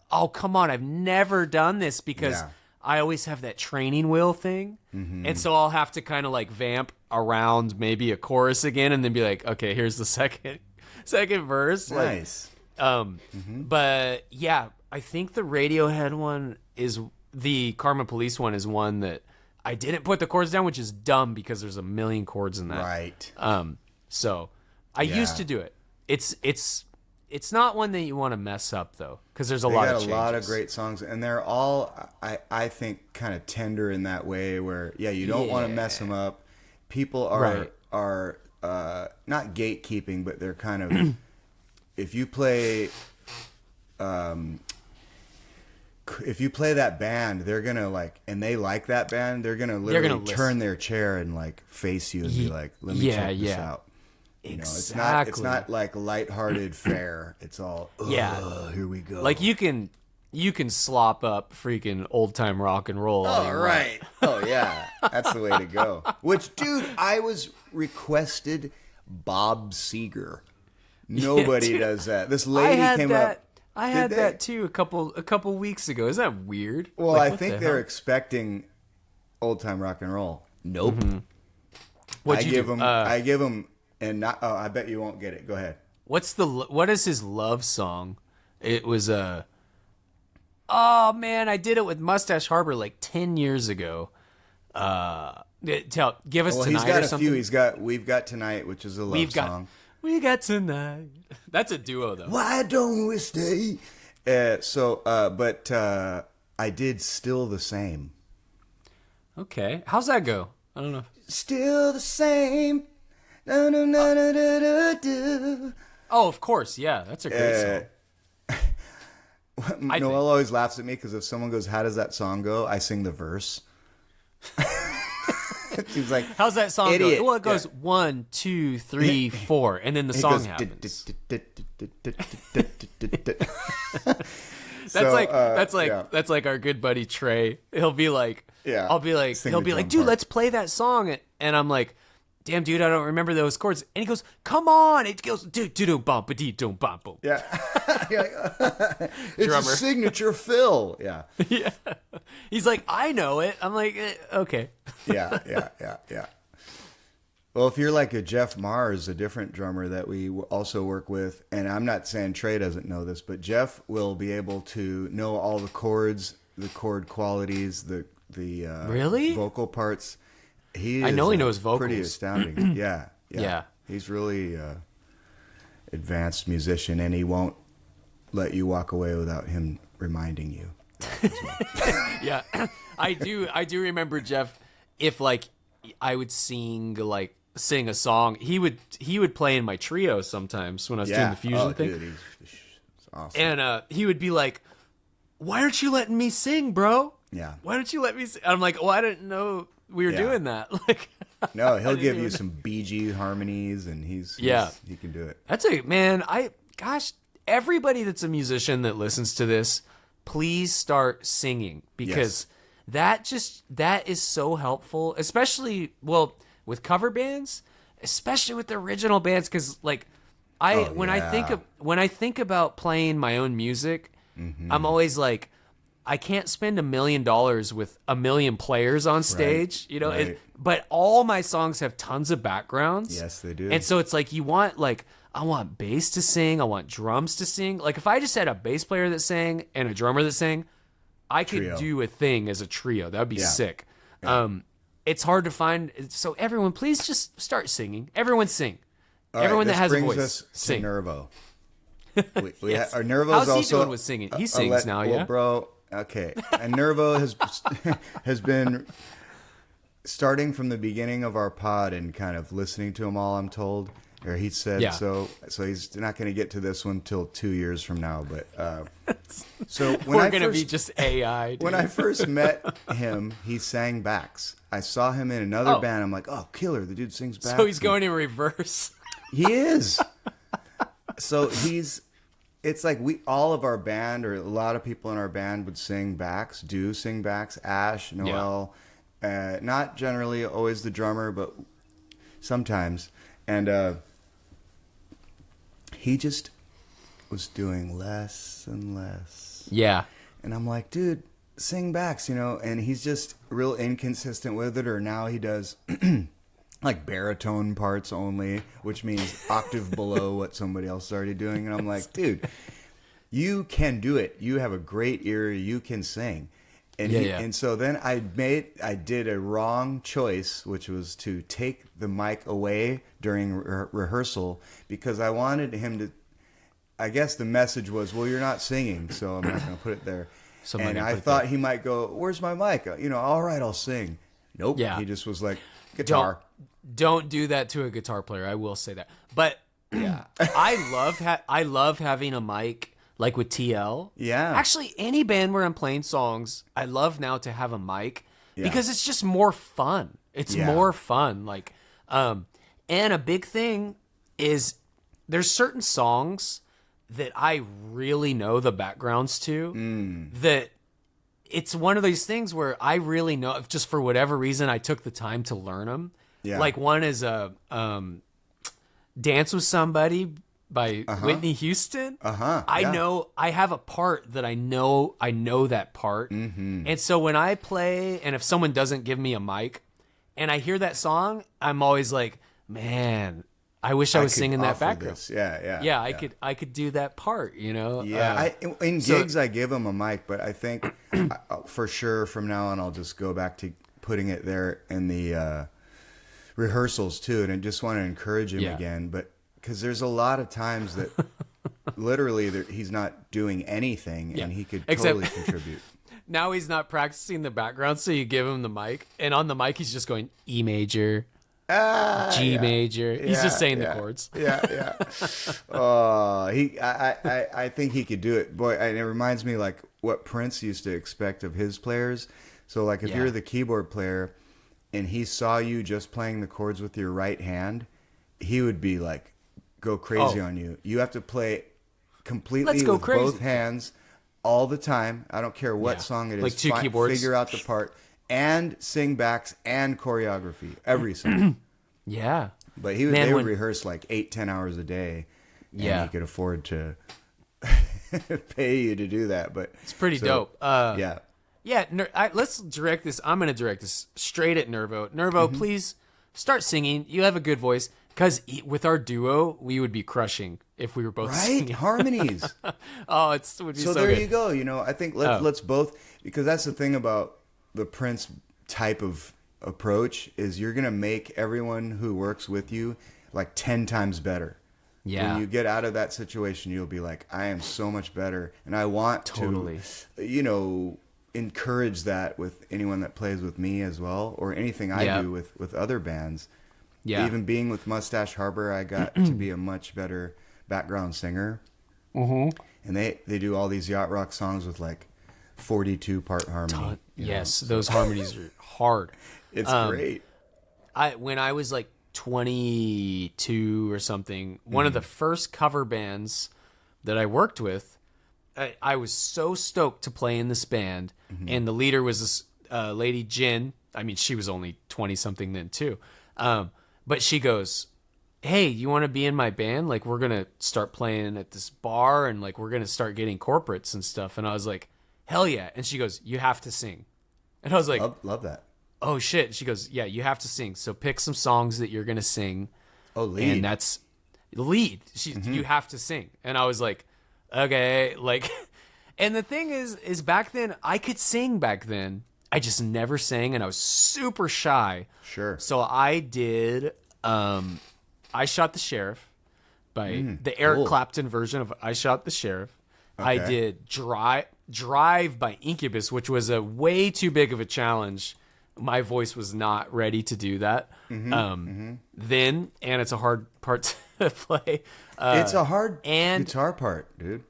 "Oh, come on, I've never done this," because I always have that training wheel thing, and so I'll have to kind of like vamp around maybe a chorus again, and then be like, "Okay, here's the second verse." Nice. But yeah. I think the Radiohead one is the Karma Police one is one that I didn't put the chords down, which is dumb because there's a million chords in that. Right. So I used to do it. It's not one that you want to mess up though, because there's a lot of changes. They got a lot of great songs, and they're all I think kind of tender in that way where you don't want to mess them up. People are not gatekeeping, but they're kind of if you play that band, they're gonna like, and they like that band, they're gonna literally turn their chair and like face you and be like, "Let me check this out." You know, it's not like lighthearted fare. It's all here we go. Like you can slop up freaking old time rock and roll. Oh right. Oh yeah, that's the way to go. Which, dude, I was requested Bob Seger. Nobody does that. This lady came up. I had that too a couple weeks ago. Isn't that weird? Well, I think they're expecting old time rock and roll. Nope. I give them, and not. Oh, I bet you won't get it. Go ahead. What is his love song? It was oh man, I did it with Mustache Harbor like 10 years ago. Give us tonight. He's got or a something. few. We've got tonight, which is a love song. We got tonight. That's a duo, though. Why don't we stay? But I did Still the Same. Okay. How's that go? I don't know. Still the same. No, no, no, no, no, no, no. Oh, of course. Yeah, that's a great song. Noel always laughs at me because if someone goes, "How does that song go?" I sing the verse. She's like, "How's that song idiot. go?" Well, it goes 1, 2, 3, 4, and then the song happens. That's like our good buddy Trey. He'll be like, I'll be like, he'll be like, "Dude, let's play that song," and I'm like, "Damn, dude, I don't remember those chords." And he goes, "Come on!" It goes, "Do do do bum ba dee do bum boom." Yeah, it's a signature fill. Yeah, yeah. He's like, "I know it." I'm like, "Okay." Yeah. Well, if you're like a Jeff Mars, a different drummer that we also work with, and I'm not saying Trey doesn't know this, but Jeff will be able to know all the chords, the chord qualities, the really vocal parts. I know he knows vocals. Pretty astounding. Yeah. He's really advanced musician, and he won't let you walk away without him reminding you. Yeah, I do remember Jeff. If like I would sing a song, he would play in my trio sometimes when I was doing the fusion thing. Dude, he's awesome. And he would be like, "Why aren't you letting me sing, bro? Yeah. Why don't you let me sing?" I'm like, "Oh, I didn't know we were doing that." Like, no, he'll give you some Bee Gees harmonies, and he can do it. That's gosh, everybody that's a musician that listens to this, please start singing, because that is so helpful, especially with cover bands, especially with the original bands, because like when I think about playing my own music, I'm always like, I can't spend $1 million with 1 million players on stage, right. But all my songs have tons of backgrounds. Yes, they do. And so it's like I want bass to sing, I want drums to sing. Like if I just had a bass player that sang and a drummer that sang, I could do a thing as a trio. That would be sick. Yeah. It's hard to find. So everyone, please just start singing. Everyone sing. Everyone that has a voice, sing. Nervo. Yes. Our Nervo's How's he also doing with singing? He sings now, yeah. Well, bro. Okay, and Nervo has been starting from the beginning of our pod and kind of listening to them all. I'm told, or he said so he's not going to get to this one till 2 years from now. But so when we're going to be just AI. Dude. When I first met him, he sang backs. I saw him in another band. I'm like, oh, killer! The dude sings backs. So he's going in reverse. He is. So it's like all of our band, or a lot of people in our band would sing backs, Ash, Noel, not generally always the drummer, but sometimes. And he just was doing less and less. Yeah. And I'm like, dude, sing backs, and he's just real inconsistent with it, or now he does like baritone parts only, which means octave below what somebody else is already doing. And I'm like, dude, you can do it. You have a great ear. You can sing. And and so then I did a wrong choice, which was to take the mic away during rehearsal, because I wanted him to, I guess the message was, well, you're not singing, so I'm not going to put it there. And I thought he might go, where's my mic? All right, I'll sing. Nope. Yeah. He just was like, guitar. Don't do that to a guitar player. I will say that. But yeah, I love having a mic, like with TL. Yeah. Actually, any band where I'm playing songs, I love now to have a mic because it's just more fun. It's more fun. Like, and a big thing is there's certain songs that I really know the backgrounds to that. It's one of those things where I really know, just for whatever reason, I took the time to learn them. Yeah. Like one is a Dance with Somebody by Whitney Houston. I know, I have a part that I know that part. And so when I play, and if someone doesn't give me a mic and I hear that song, I'm always like, man, I wish I was singing that background. Yeah, I could do that part, Yeah, in gigs I give them a mic, but I think for sure from now on I'll just go back to putting it there in the rehearsals too, and I just want to encourage him again. But because there's a lot of times that literally he's not doing anything, and he could totally contribute. Now he's not practicing the background, so you give him the mic, and on the mic he's just going E major, G major. He's just saying the chords. Yeah. I think he could do it. Boy, and it reminds me like what Prince used to expect of his players. So like if you're the keyboard player and he saw you just playing the chords with your right hand, he would be like, go crazy on you. You have to play completely with both hands all the time. I don't care what song it is. Like two keyboards. Figure out the part and sing backs and choreography every song. Yeah. But they would rehearse like 8-10 hours a day. And he could afford to pay you to do that. But it's pretty dope. Yeah. Yeah, let's direct this. I'm going to direct this straight at Nervo. Nervo, please start singing. You have a good voice. Because with our duo, we would be crushing if we were both singing. Harmonies. Oh, it would be so there good. You go. You know, I think let's both, because that's the thing about the Prince type of approach is you're going to make everyone who works with you like 10 times better. Yeah. When you get out of that situation, you'll be like, I am so much better. And I want to, encourage that with anyone that plays with me as well, or anything I do with other bands. Yeah. Even being with Mustache Harbor, I got to be a much better background singer. Mm-hmm. And they do all these yacht rock songs with like 42-part harmony. Yes, those harmonies are hard. It's great. When I was like 22 or something, one of the first cover bands that I worked with, I was so stoked to play in this band, and the leader was this lady, Jen. I mean, she was only 20-something then too. But she goes, hey, you want to be in my band? Like, we're going to start playing at this bar, and like we're going to start getting corporates and stuff. And I was like, hell yeah. And she goes, you have to sing. And I was like, love that. Oh shit. She goes, yeah, you have to sing. So pick some songs that you're going to sing. Oh, lead. And that's lead. You have to sing. And I was like, okay. Like, and the thing is back then I could sing back then. I just never sang, and I was super shy. Sure. So I did, I Shot the Sheriff by the Eric Clapton version of I Shot the Sheriff. Okay. I did Drive by Incubus, which was a way too big of a challenge. My voice was not ready to do that. Then, and it's a hard part to play. It's a hard guitar part, dude.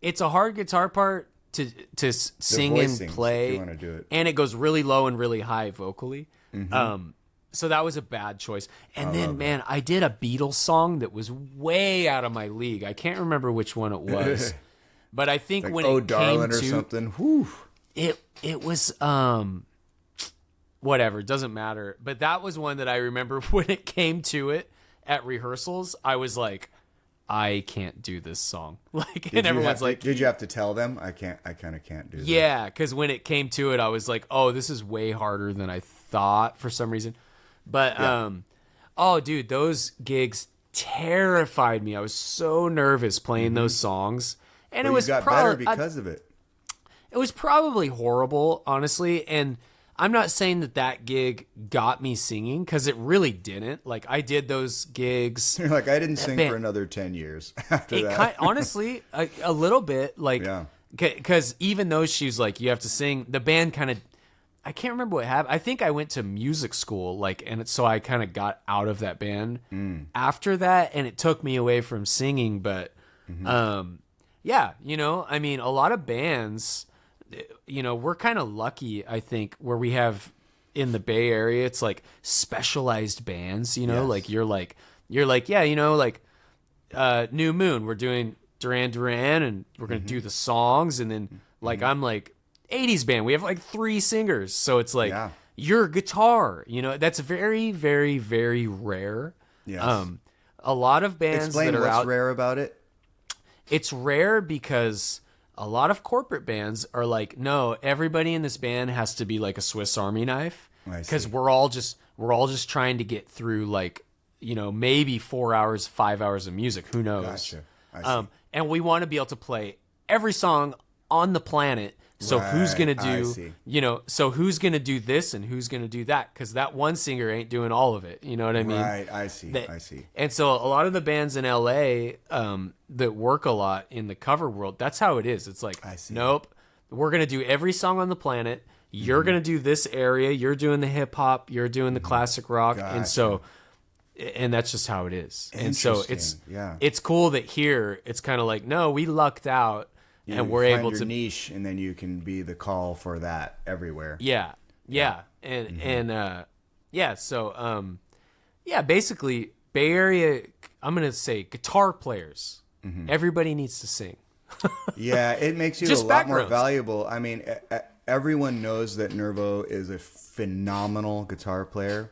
It's a hard guitar part to sing and play, if you want to do it. And it goes really low and really high vocally. So that was a bad choice. And then, man, I did a Beatles song that was way out of my league. I can't remember which one it was, but I think like, when Oh it Darling came or to something, whew. it was whatever, it doesn't matter. But that was one that I remember when it came to it at rehearsals. I was like, I can't do this song. Like, and everyone's like, did you have to tell them? I kind of can't do this. Yeah, because when it came to it, I was like, oh, this is way harder than I thought for some reason. But, oh, dude, those gigs terrified me. I was so nervous playing those songs. And it was got better because of it. It was probably horrible, honestly. And I'm not saying that gig got me singing, because it really didn't. Like, I did those gigs. You're like, I didn't sing for another 10 years after that. Honestly, a little bit. Like, because even though she was like, you have to sing, the band kind of, I can't remember what happened. I think I went to music school, like, and so I kind of got out of that band after that, and it took me away from singing. But, yeah, I mean, a lot of bands, we're kind of lucky, I think, where we have in the Bay Area, it's like specialized bands, like you're like, yeah, like New Moon, we're doing Duran Duran, and we're going to do the songs. And then like, I'm like 80s band. We have like 3 singers. So it's like your guitar, that's very, very, very rare. Yes. A lot of bands Explain that are what's rare about it. It's rare because a lot of corporate bands are like, no, everybody in this band has to be like a Swiss Army knife, because we're all just trying to get through like, maybe 4 hours, 5 hours of music. Who knows? Gotcha. I see. And we want to be able to play every song on the planet. So who's going to do, so who's going to do this and who's going to do that? Because that one singer ain't doing all of it. You know what I mean? Right. I see. And so a lot of the bands in LA that work a lot in the cover world, that's how it is. It's like, nope, we're going to do every song on the planet. you're going to do this area. You're doing the hip hop. You're doing the classic rock. Gotcha. And so, and that's just how it is. And so Yeah. it's cool that here it's kind of like, no, we lucked out and we're find able your to niche, and then you can be the call for that everywhere. Yeah. So, basically Bay Area, I'm going to say guitar players. Everybody needs to sing. Yeah, it makes you Just a lot more backgrounds. valuable. I mean, everyone knows that Nervo is a phenomenal guitar player.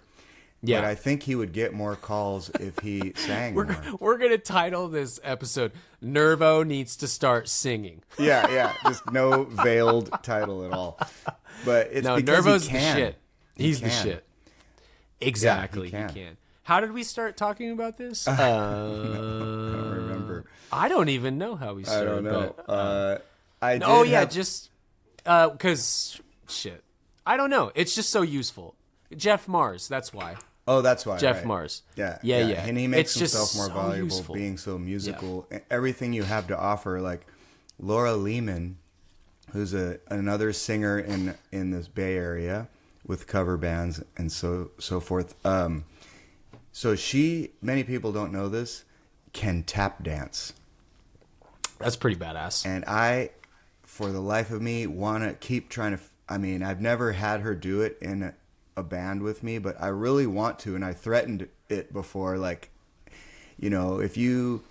Yeah. But I think he would get more calls if he sang more. We're going to title this episode, Nervo Needs to Start Singing. Yeah. Just no veiled title at all. But it's because Nervo's he can. the shit. He's the shit. Exactly, Yeah, he he can. How did we start talking about this? I don't remember. I don't even know how we I started. don't know. But, I did just because shit. I don't know. It's just so useful. Jeff Mars, that's why. Oh, that's why. Jeff right. Mars. Yeah. Yeah. And he makes It's just himself more so valuable useful. being so musical. Everything you have to offer, like Laura Lehman, who's another singer in this Bay Area with cover bands and so forth. So many people don't know this, can tap dance. That's pretty badass. And I, for the life of me, want to keep trying to. I mean, I've never had her do it in a band with me, but I really want to. And I threatened it before, like, if you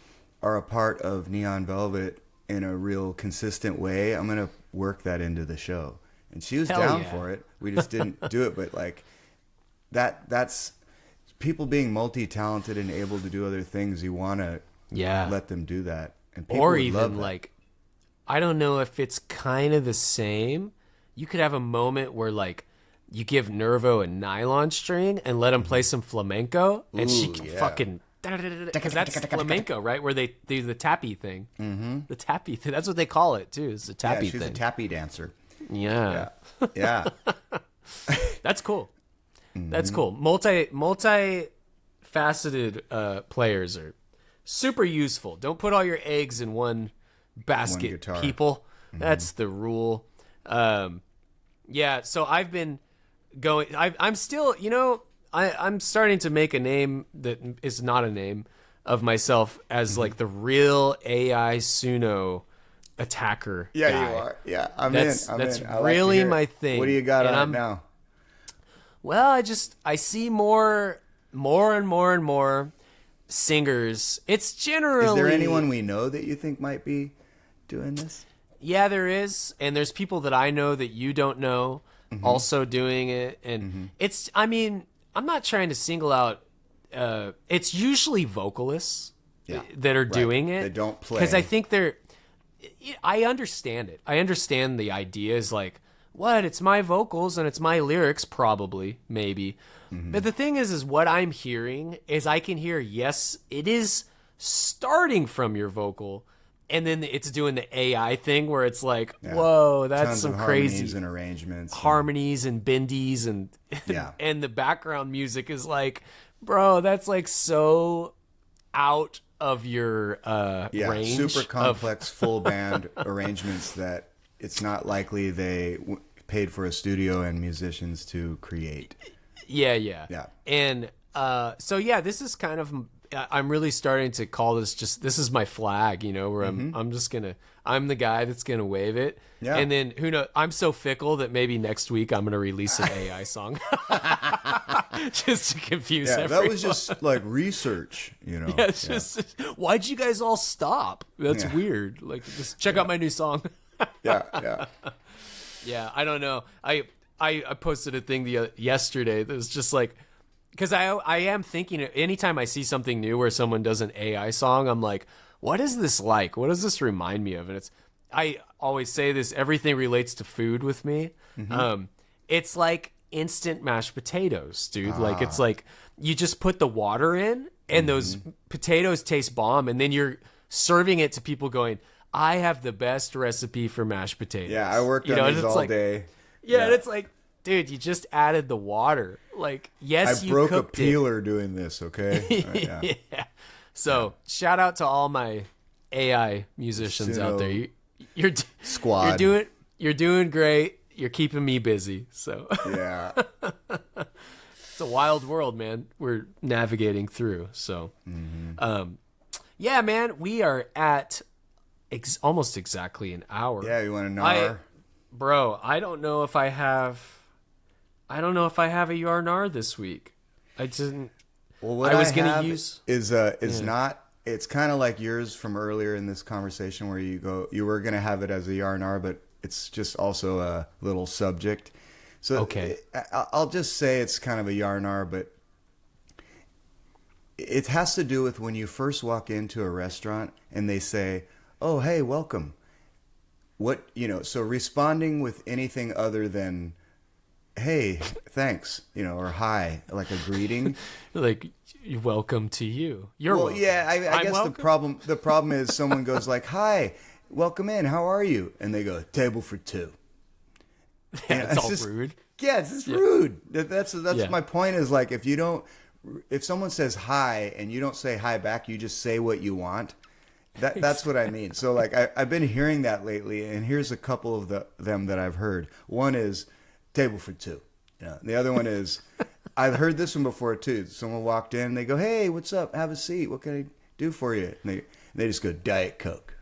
are a part of Neon Velvet in a real consistent way, I'm gonna work that into the show. And she was Hell down yeah. for it. We just didn't do it, but like that's people being multi-talented and able to do other things. You want to let them do that. And people Or would even love that. like, I don't know if it's kind of the same. You could have a moment where like you give Nervo a nylon string and let him play some flamenco, and she can fucking, because that's flamenco, right? Where they do the tappy thing. Mm-hmm. The tappy thing. That's what they call it too. It's a tappy she's thing. a tappy dancer. Yeah. Yeah. That's cool. Mm-hmm. That's cool. Multi-faceted players are super useful. Don't put all your eggs in one basket, guitar. people. That's the rule. So I've been going. I'm still, I'm starting to make a name that is not a name of myself as like the real AI Suno attacker. Yeah, guy. you are. Yeah, I'm That's in. I like to really hear it. my thing. What do you got And on it now? Well, I see more and more singers. It's generally. Is there anyone we know that you think might be doing this? Yeah, there is, and there's people that I know that you don't know also doing it, and it's. I mean, I'm not trying to single out. It's usually vocalists that are doing it. They don't play because I think they're. I understand it. I understand the idea is like, what? It's my vocals and it's my lyrics, probably, maybe. But the thing is what I'm hearing is I can hear, yes, it is starting from your vocal, and then it's doing the AI thing where it's like, whoa, that's Tons some of crazy harmonies and arrangements, harmonies and bendies and Yeah. and the background music is like, bro, that's like so out of your range. super complex full band arrangements that it's not likely they paid for a studio and musicians to create. Yeah. And this is kind of, I'm really starting to call this this is my flag, where I'm the guy that's gonna wave it. Yeah. And then who knows? I'm so fickle that maybe next week I'm gonna release an AI song, just to confuse everyone. That was just like research, Yeah, it's just, why'd you guys all stop? That's weird. Like, just check out my new song. Yeah. Yeah, I don't know. I posted a thing yesterday that was just like, because I am thinking anytime I see something new where someone does an AI song, I'm like, what is this like? What does this remind me of? And I always say this, everything relates to food with me. It's like instant mashed potatoes, dude. Like, it's like you just put the water in and those potatoes taste bomb, and then you're serving it to people going, I have the best recipe for mashed potatoes. Yeah, I worked on these all like, day. Yeah, and it's like, dude, you just added the water. Like, yes, you broke a cooked peeler doing this, okay? Yeah. So, shout out to all my AI musicians out there. You're Squad. You're doing great. you're keeping me busy. So Yeah. it's a wild world, man. We're navigating through. So, yeah, man, we are at almost exactly an hour. Yeah, you want to know? Bro, I don't know if I have a yarnar this week. I didn't. Well, what I was going gonna to use is not. It's kind of like yours from earlier in this conversation where you were going to have it as a yarnar, but it's just also a little subject. So okay, I'll just say it's kind of a yarnar, but it has to do with when you first walk into a restaurant and they say, "Oh, hey, welcome." So responding with anything other than, "Hey, thanks," or "Hi," like a greeting. Like, welcome to you. You're well, welcome. yeah. I guess welcome? the problem is someone goes like, "Hi, welcome in. How are you?" And they go, "Table for two." Yeah, it's all rude. Yeah, it's just rude. That's Yeah. my point. Is like if someone says hi and you don't say hi back, you just say what you want. That's what I mean. So like I've been hearing that lately, and here's a couple of them that I've heard. One is table for two. Yeah. The other one is I've heard this one before too. Someone walked in, they go, "Hey, what's up? Have a seat. What can I do for you?" And they just go, "Diet Coke."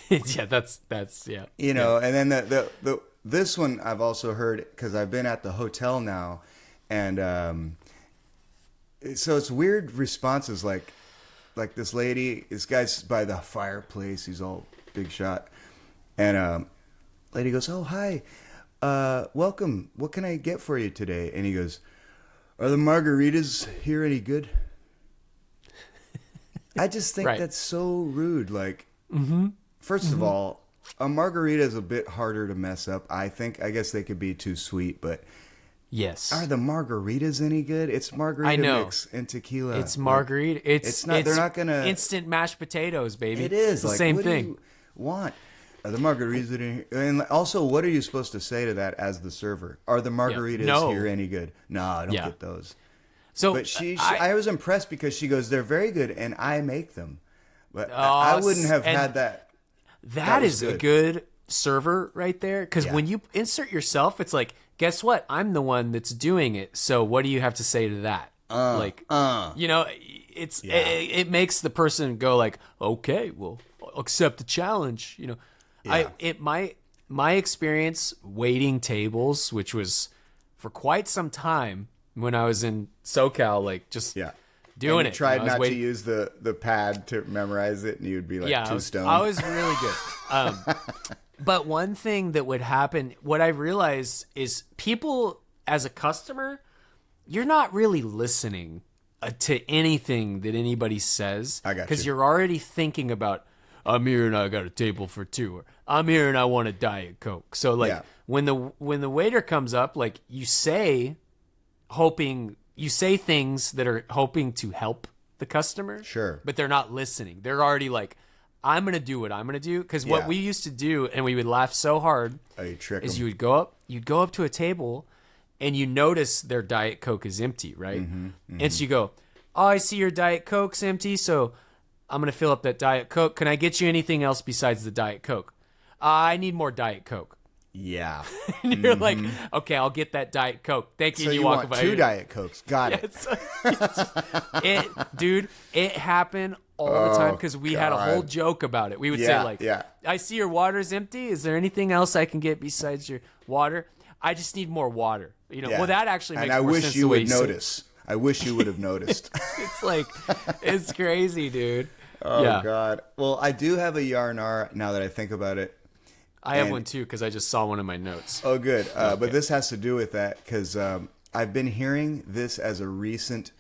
Yeah, that's yeah. And then this one I've also heard because I've been at the hotel now, and so it's weird responses like this guy's by the fireplace, he's all big shot, and lady goes, "Oh, hi, welcome, what can I get for you today?" And he goes, "Are the margaritas here any good?" I just think that's so rude. Like, first of all, a margarita is a bit harder to mess up, I think. I guess they could be too sweet, but yes. Are the margaritas any good? It's margarita mix and tequila. It's margarita. It's not. They're not gonna instant mashed potatoes, baby. It is it's the like, same what thing. Do you want? Are the margaritas in here? And also, what are you supposed to say to that as the server? Are the margaritas here any good? No, I don't get those. So, but I was impressed because she goes, "They're very good, and I make them." But I wouldn't have had that. That is a good server right there, because when you insert yourself, it's like, guess what? I'm the one that's doing it. So what do you have to say to that? It makes the person go like, okay, well, I'll accept the challenge. My experience waiting tables, which was for quite some time when I was in SoCal, like just doing it. Tried not to use the pad to memorize it, and you'd be like too stoned. I was really good. But one thing that would happen, what I realized is people, as a customer, you're not really listening to anything that anybody says. I got you. Because you're already thinking about, I'm here and I got a table for two, or I'm here and I want a Diet Coke. So like when the waiter comes up, like you say things that are hoping to help the customer. Sure. But they're not listening. They're already like, I'm going to do what I'm going to do. Because what we used to do, and we would laugh so hard, is you'd go up to a table and you notice their Diet Coke is empty, right? And so you go, "Oh, I see your Diet Coke's empty, so I'm going to fill up that Diet Coke. Can I get you anything else besides the Diet Coke?" "I need more Diet Coke." Yeah. And you're like, "Okay, I'll get that Diet Coke. Thank you." So and you walk want two Diet Cokes. Got it. Dude, it happened all the time because we had a whole joke about it. We would say like, "I see your water's empty. Is there anything else I can get besides your water? I just need more water." Well, that actually makes more sense. And I wish you would notice. I wish you would have noticed. It's like, it's crazy, dude. Oh, God. Well, I do have a yarnar now that I think about it. I have one too because I just saw one in my notes. Oh, good. But this has to do with that because I've been hearing this as a recent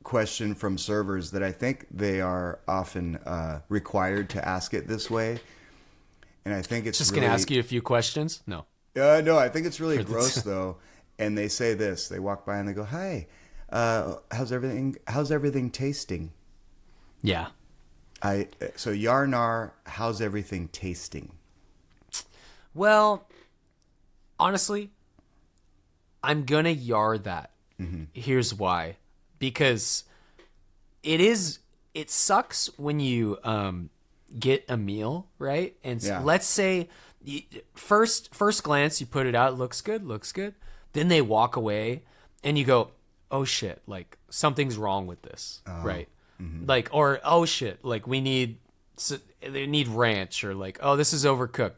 question from servers that I think they are often required to ask it this way. And I think it's just going to ask you a few questions? No. No, I think it's really gross, though. And they say this. They walk by and they go, "Hi, how's everything tasting?" Yeah. So yarnar, how's everything tasting? Well, honestly, I'm going to yar that. Here's why. Because it sucks when you get a meal, right? And let's say first glance, you put it out, it looks good. Then they walk away, and you go, oh shit, like something's wrong with this, right? Like, or oh shit, like they need ranch, or like, oh, this is overcooked.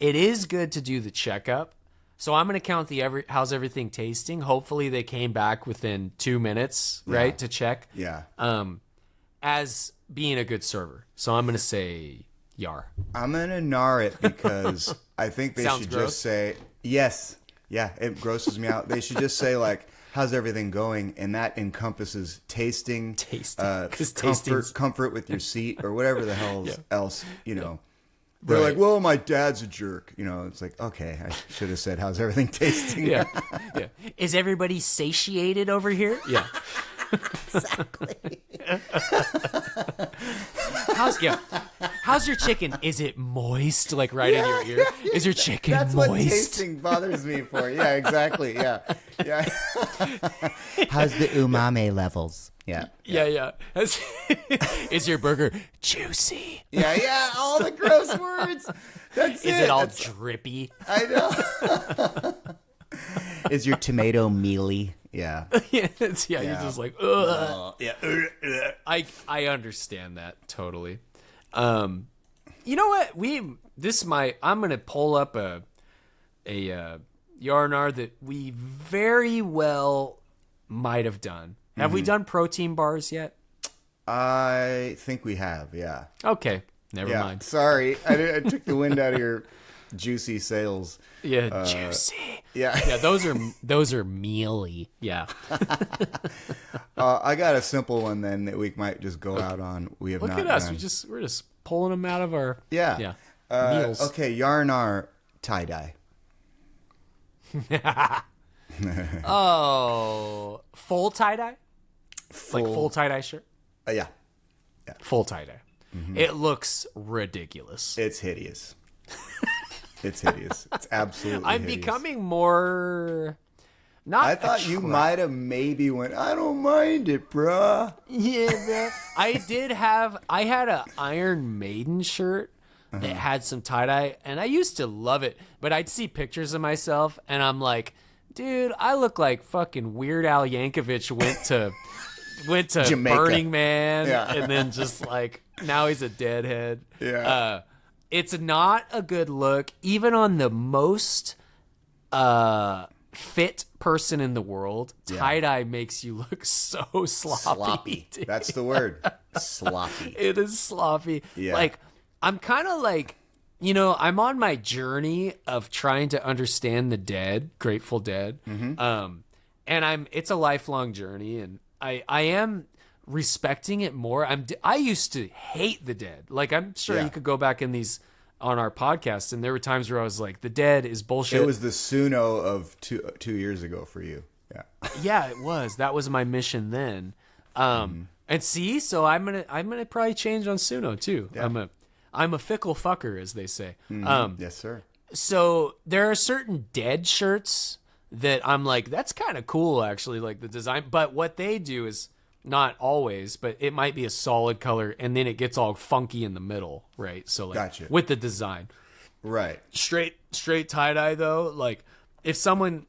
It is good to do the checkup. So I'm going to count how's everything tasting. Hopefully they came back within 2 minutes, right, to check. Yeah. As being a good server. So I'm going to say yar. I'm going to gnar it because I think they Sounds should gross. just say, yes. Yeah, it grosses me out. They should just say, like, how's everything going? And that encompasses tasting, comfort with your seat, or whatever the hell else, you know. They're like, well, my dad's a jerk. You know, it's like, okay, I should have said, how's everything tasting? Yeah. Is everybody satiated over here? Yeah. Exactly. How's your chicken? Is it moist? Like right in your ear? Is your chicken That's moist? what tasting bothers me for. Yeah, exactly. Yeah. How's the umami levels? Yeah. Is your burger juicy? Yeah. All the gross words. That's Is it all drippy? I know. Is your tomato mealy? Yeah. You're just like, ugh. I understand that totally. You know what? I'm gonna pull up a Yarnar that we very well might have done. Have we done protein bars yet? I think we have. Yeah. Okay. Never mind. Sorry, I took the wind out of your juicy sails. Yeah, juicy. Yeah. Those are mealy. Yeah. I got a simple one then that we might just go out on. We have Look not at us. done. We're just pulling them out of our meals. Okay, Yarnar tie-dye. Oh, full tie-dye? Like full tie-dye shirt? Yeah. Full tie-dye. Mm-hmm. It looks ridiculous. It's hideous. It's hideous. It's absolutely I'm hideous. becoming more... I thought you might have maybe went, I don't mind it, bruh. Yeah, I had an Iron Maiden shirt that had some tie-dye, and I used to love it, but I'd see pictures of myself, and I'm like, dude, I look like fucking Weird Al Yankovic went to Jamaica. Burning Man, Yeah. and then just like, now he's a deadhead. Yeah. It's not a good look, even on the most fit person in the world. Tie-dye makes you look so sloppy. Dude. That's the word. Sloppy. It is sloppy. Yeah. Like, I'm kind of like, I'm on my journey of trying to understand the Dead, Grateful Dead. Mm-hmm. And it's a lifelong journey, and I am respecting it more. I used to hate the Dead. Like, I'm sure you could go back in these on our podcast, and there were times where I was like, the Dead is bullshit. It was the Suno of 2 years ago for you. Yeah. Yeah, it was. That was my mission then. And see, so I'm gonna probably change on Suno too. Yeah. I'm a fickle fucker, as they say. Yes, sir. So there are certain Dead shirts that I'm like, that's kind of cool, actually, like the design. But what they do is not always, but it might be a solid color, and then it gets all funky in the middle, right? So like, Gotcha. with the design, right? Straight tie-dye though, like if someone,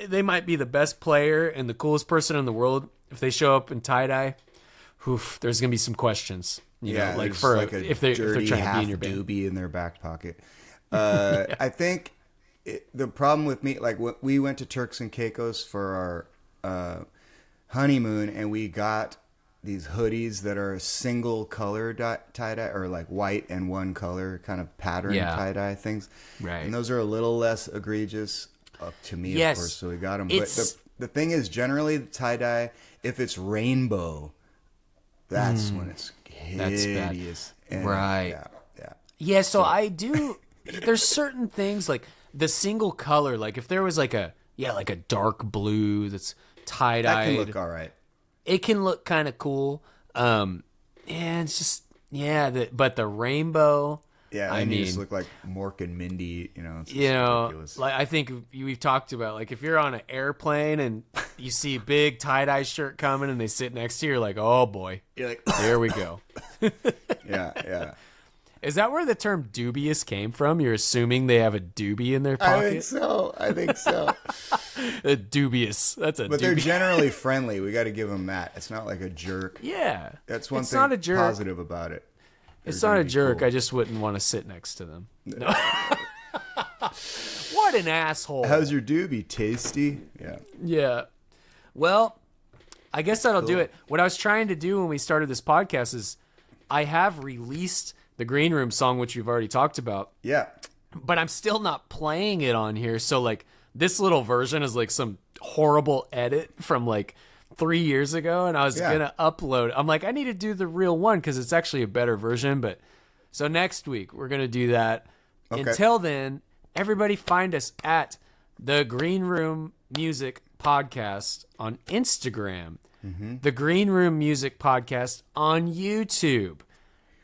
they might be the best player and the coolest person in the world, if they show up in tie-dye, there's gonna be some questions. You know, like for like if they're trying to be in your band. doobie in their back pocket. I think the problem with me, like we went to Turks and Caicos for our honeymoon, and we got these hoodies that are single color tie-dye, or like white and one color kind of pattern tie-dye things. Right. And those are a little less egregious to me, Yes. of course, so we got them. But the thing is, generally tie-dye, if it's rainbow, that's when it's hideous. Bad. Right. Yeah. So I do, there's certain things like the single color, like if there was like a dark blue that's tie-dyed. That can look all right. It can look kind of cool. And it's just, but the rainbow. Yeah, I mean, just look like Mork and Mindy, it's ridiculous. Like I think we've talked about, like if you're on an airplane and you see a big tie-dye shirt coming and they sit next to you, you're like, oh boy. You're like, here we go. Yeah. Is that where the term dubious came from? You're assuming they have a doobie in their pocket? I think so. A dubious. That's a But dubious. they're generally friendly. We got to give them that. It's not like a jerk. Yeah. That's one it's thing not a jerk. positive about it. It's They're not gonna a be jerk. cool. I just wouldn't want to sit next to them. No. What an asshole. How's your doobie? Tasty? Yeah. Yeah. Well, I guess that'll do Cool. it. What I was trying to do when we started this podcast is I have released the Green Room song, which we've already talked about, Yeah. but I'm still not playing it on here. So, like, this little version is like some horrible edit from like 3 years ago, and I was Yeah. gonna upload. I'm like, I need to do the real one because it's actually a better version. But so next week we're gonna do that. Okay. Until then, everybody find us at the Green Room Music Podcast on Instagram, the Green Room Music Podcast on YouTube,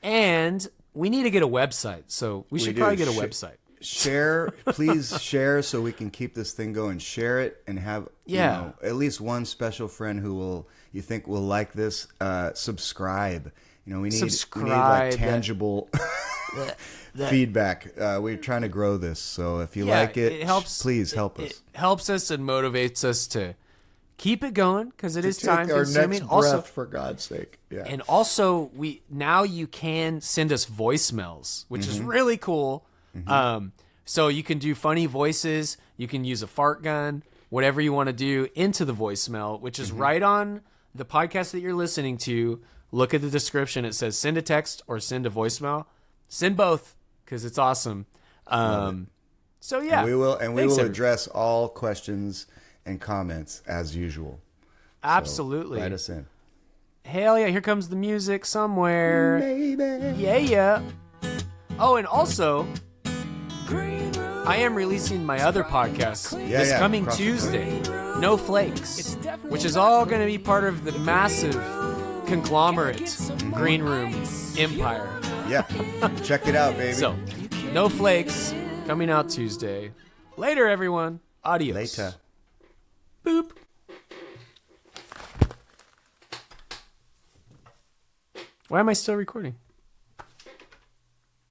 and we need to get a website. So we should do. probably get a website. Share, please share so we can keep this thing going. Share it and have Yeah. at least one special friend who you think will like this. Subscribe. We need Subscribe. like tangible feedback. We're trying to grow this, so if you like it, helps. please help us. It helps us and motivates us to keep it going because it is Take time our consuming. next Also, breath, for God's sake. Yeah. and also now you can send us voicemails, which is really cool. So you can do funny voices. You can use a fart gun, whatever you want to do into the voicemail, which is right on the podcast that you're listening to. Look at the description. It says send a text or send a voicemail. Send both because it's awesome. So yeah, we will Thanks, everybody. address all questions and comments as usual. Absolutely. So write us in. Hell yeah, here comes the music somewhere. Baby. Yeah. Oh, and also, I am releasing my other podcast this coming Across the Tuesday, No Flakes, which is all going to be part of the massive conglomerate Green Room empire. Yeah. Check it out, baby. So, No Flakes, coming out Tuesday. Later, everyone. Adios. Later. Boop. Why am I still recording?